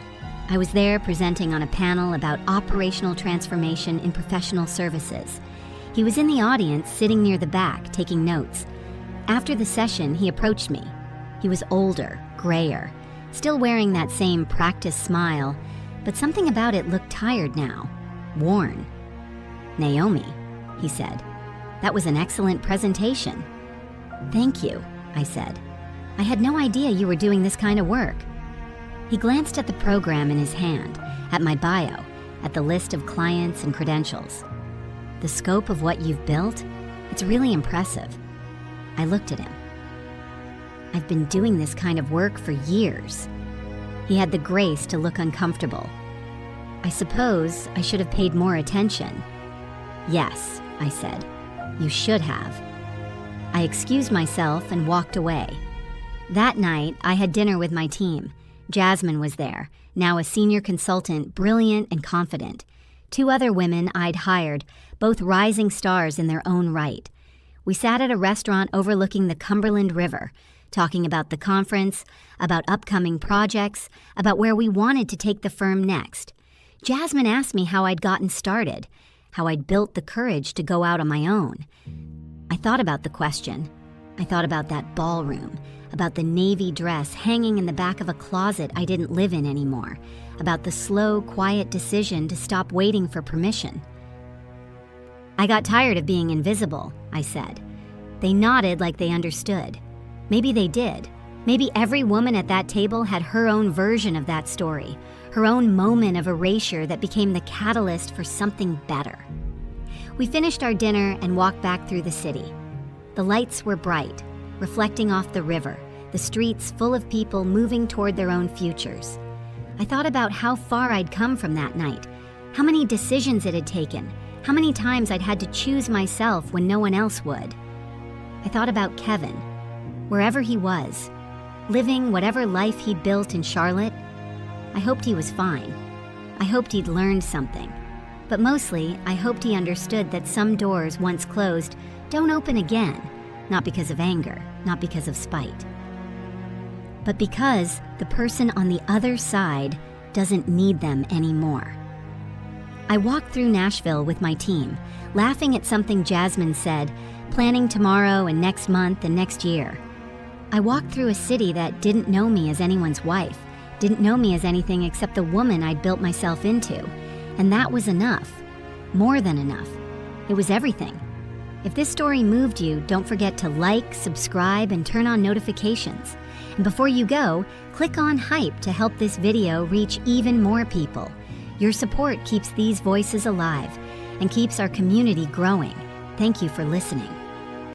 I was there presenting on a panel about operational transformation in professional services. He was in the audience, sitting near the back, taking notes. After the session, he approached me. He was older, grayer, still wearing that same practiced smile, but something about it looked tired now, worn. "Naomi," he said, "that was an excellent presentation." "Thank you," I said. "I had no idea you were doing this kind of work." He glanced at the program in his hand, at my bio, at the list of clients and credentials. "The scope of what you've built, it's really impressive." I looked at him. "I've been doing this kind of work for years." He had the grace to look uncomfortable. "I suppose I should have paid more attention." "Yes," I said, "you should have." I excused myself and walked away. That night, I had dinner with my team. Jasmine was there, now a senior consultant, brilliant and confident. 2 other women I'd hired, both rising stars in their own right. We sat at a restaurant overlooking the Cumberland River, talking about the conference, about upcoming projects, about where we wanted to take the firm next. Jasmine asked me how I'd gotten started, how I'd built the courage to go out on my own. I thought about the question. I thought about that ballroom, about the navy dress hanging in the back of a closet I didn't live in anymore, about the slow, quiet decision to stop waiting for permission. "I got tired of being invisible," I said. They nodded like they understood. Maybe they did. Maybe every woman at that table had her own version of that story, her own moment of erasure that became the catalyst for something better. We finished our dinner and walked back through the city. The lights were bright, reflecting off the river, the streets full of people moving toward their own futures. I thought about how far I'd come from that night, how many decisions it had taken, how many times I'd had to choose myself when no one else would. I thought about Kevin, wherever he was, living whatever life he'd built in Charlotte. I hoped he was fine. I hoped he'd learned something. But mostly, I hoped he understood that some doors once closed don't open again, not because of anger, not because of spite, but because the person on the other side doesn't need them anymore. I walked through Nashville with my team, laughing at something Jasmine said, planning tomorrow and next month and next year. I walked through a city that didn't know me as anyone's wife, didn't know me as anything except the woman I'd built myself into, and that was enough. More than enough. It was everything. If this story moved you, don't forget to like, subscribe, and turn on notifications. And before you go, click on hype to help this video reach even more people. Your support keeps these voices alive and keeps our community growing. Thank you for listening.